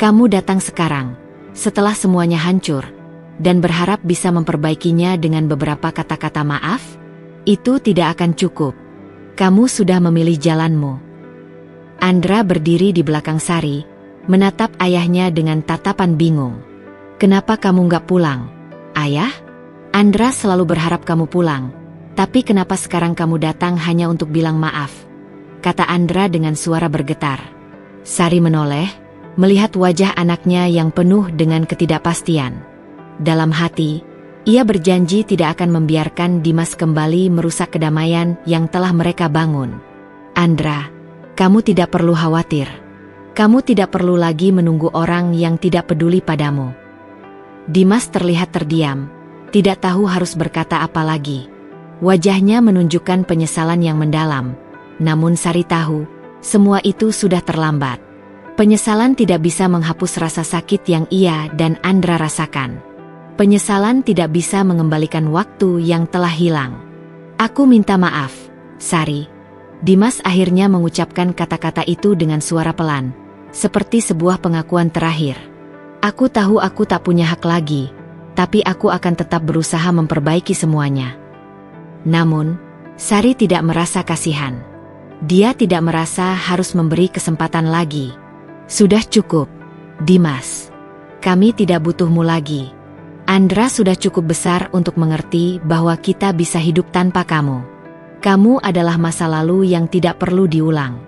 Kamu datang sekarang, setelah semuanya hancur, dan berharap bisa memperbaikinya dengan beberapa kata-kata maaf? Itu tidak akan cukup. Kamu sudah memilih jalanmu. Andra berdiri di belakang Sari, menatap ayahnya dengan tatapan bingung. Kenapa kamu nggak pulang, Ayah? Andra selalu berharap kamu pulang, tapi kenapa sekarang kamu datang hanya untuk bilang maaf? Kata Andra dengan suara bergetar. Sari menoleh, melihat wajah anaknya yang penuh dengan ketidakpastian. Dalam hati, ia berjanji tidak akan membiarkan Dimas kembali merusak kedamaian yang telah mereka bangun. Andra, kamu tidak perlu khawatir. Kamu tidak perlu lagi menunggu orang yang tidak peduli padamu. Dimas terlihat terdiam, tidak tahu harus berkata apa lagi. Wajahnya menunjukkan penyesalan yang mendalam. Namun Sari tahu, semua itu sudah terlambat. Penyesalan tidak bisa menghapus rasa sakit yang ia dan Andra rasakan. Penyesalan tidak bisa mengembalikan waktu yang telah hilang. Aku minta maaf, Sari. Dimas akhirnya mengucapkan kata-kata itu dengan suara pelan, seperti sebuah pengakuan terakhir. Aku tahu aku tak punya hak lagi, tapi aku akan tetap berusaha memperbaiki semuanya. Namun, Sari tidak merasa kasihan. Dia tidak merasa harus memberi kesempatan lagi. Sudah cukup, Dimas. Kami tidak butuhmu lagi. Andra sudah cukup besar untuk mengerti bahwa kita bisa hidup tanpa kamu. Kamu adalah masa lalu yang tidak perlu diulang.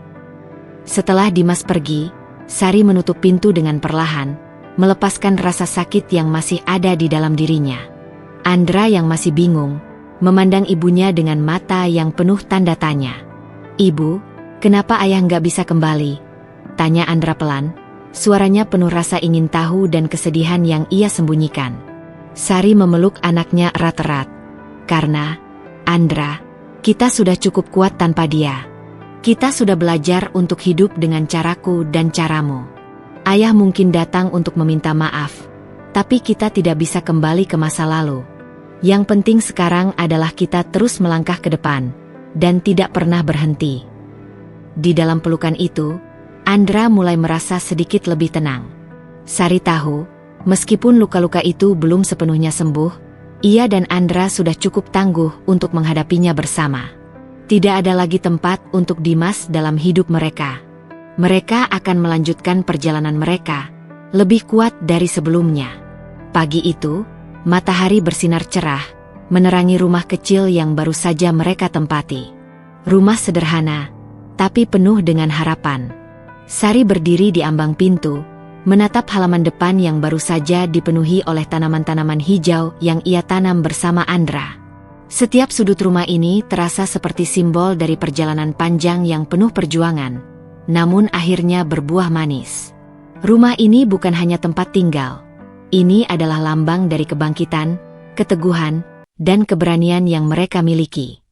Setelah Dimas pergi, Sari menutup pintu dengan perlahan, melepaskan rasa sakit yang masih ada di dalam dirinya. Andra yang masih bingung, memandang ibunya dengan mata yang penuh tanda tanya. Ibu, kenapa ayah nggak bisa kembali? Tanya Andra pelan, suaranya penuh rasa ingin tahu dan kesedihan yang ia sembunyikan. Sari memeluk anaknya erat-erat. Karena, Andra, kita sudah cukup kuat tanpa dia. Kita sudah belajar untuk hidup dengan caraku dan caramu. Ayah mungkin datang untuk meminta maaf, tapi kita tidak bisa kembali ke masa lalu. Yang penting sekarang adalah kita terus melangkah ke depan, dan tidak pernah berhenti. Di dalam pelukan itu, Andra mulai merasa sedikit lebih tenang. Sari tahu, meskipun luka-luka itu belum sepenuhnya sembuh, ia dan Andra sudah cukup tangguh untuk menghadapinya bersama. Tidak ada lagi tempat untuk Dimas dalam hidup mereka. Mereka akan melanjutkan perjalanan mereka, lebih kuat dari sebelumnya. Pagi itu, matahari bersinar cerah, menerangi rumah kecil yang baru saja mereka tempati. Rumah sederhana, tapi penuh dengan harapan. Sari berdiri di ambang pintu, menatap halaman depan yang baru saja dipenuhi oleh tanaman-tanaman hijau yang ia tanam bersama Andra. Setiap sudut rumah ini terasa seperti simbol dari perjalanan panjang yang penuh perjuangan, namun akhirnya berbuah manis. Rumah ini bukan hanya tempat tinggal. Ini adalah lambang dari kebangkitan, keteguhan, dan keberanian yang mereka miliki.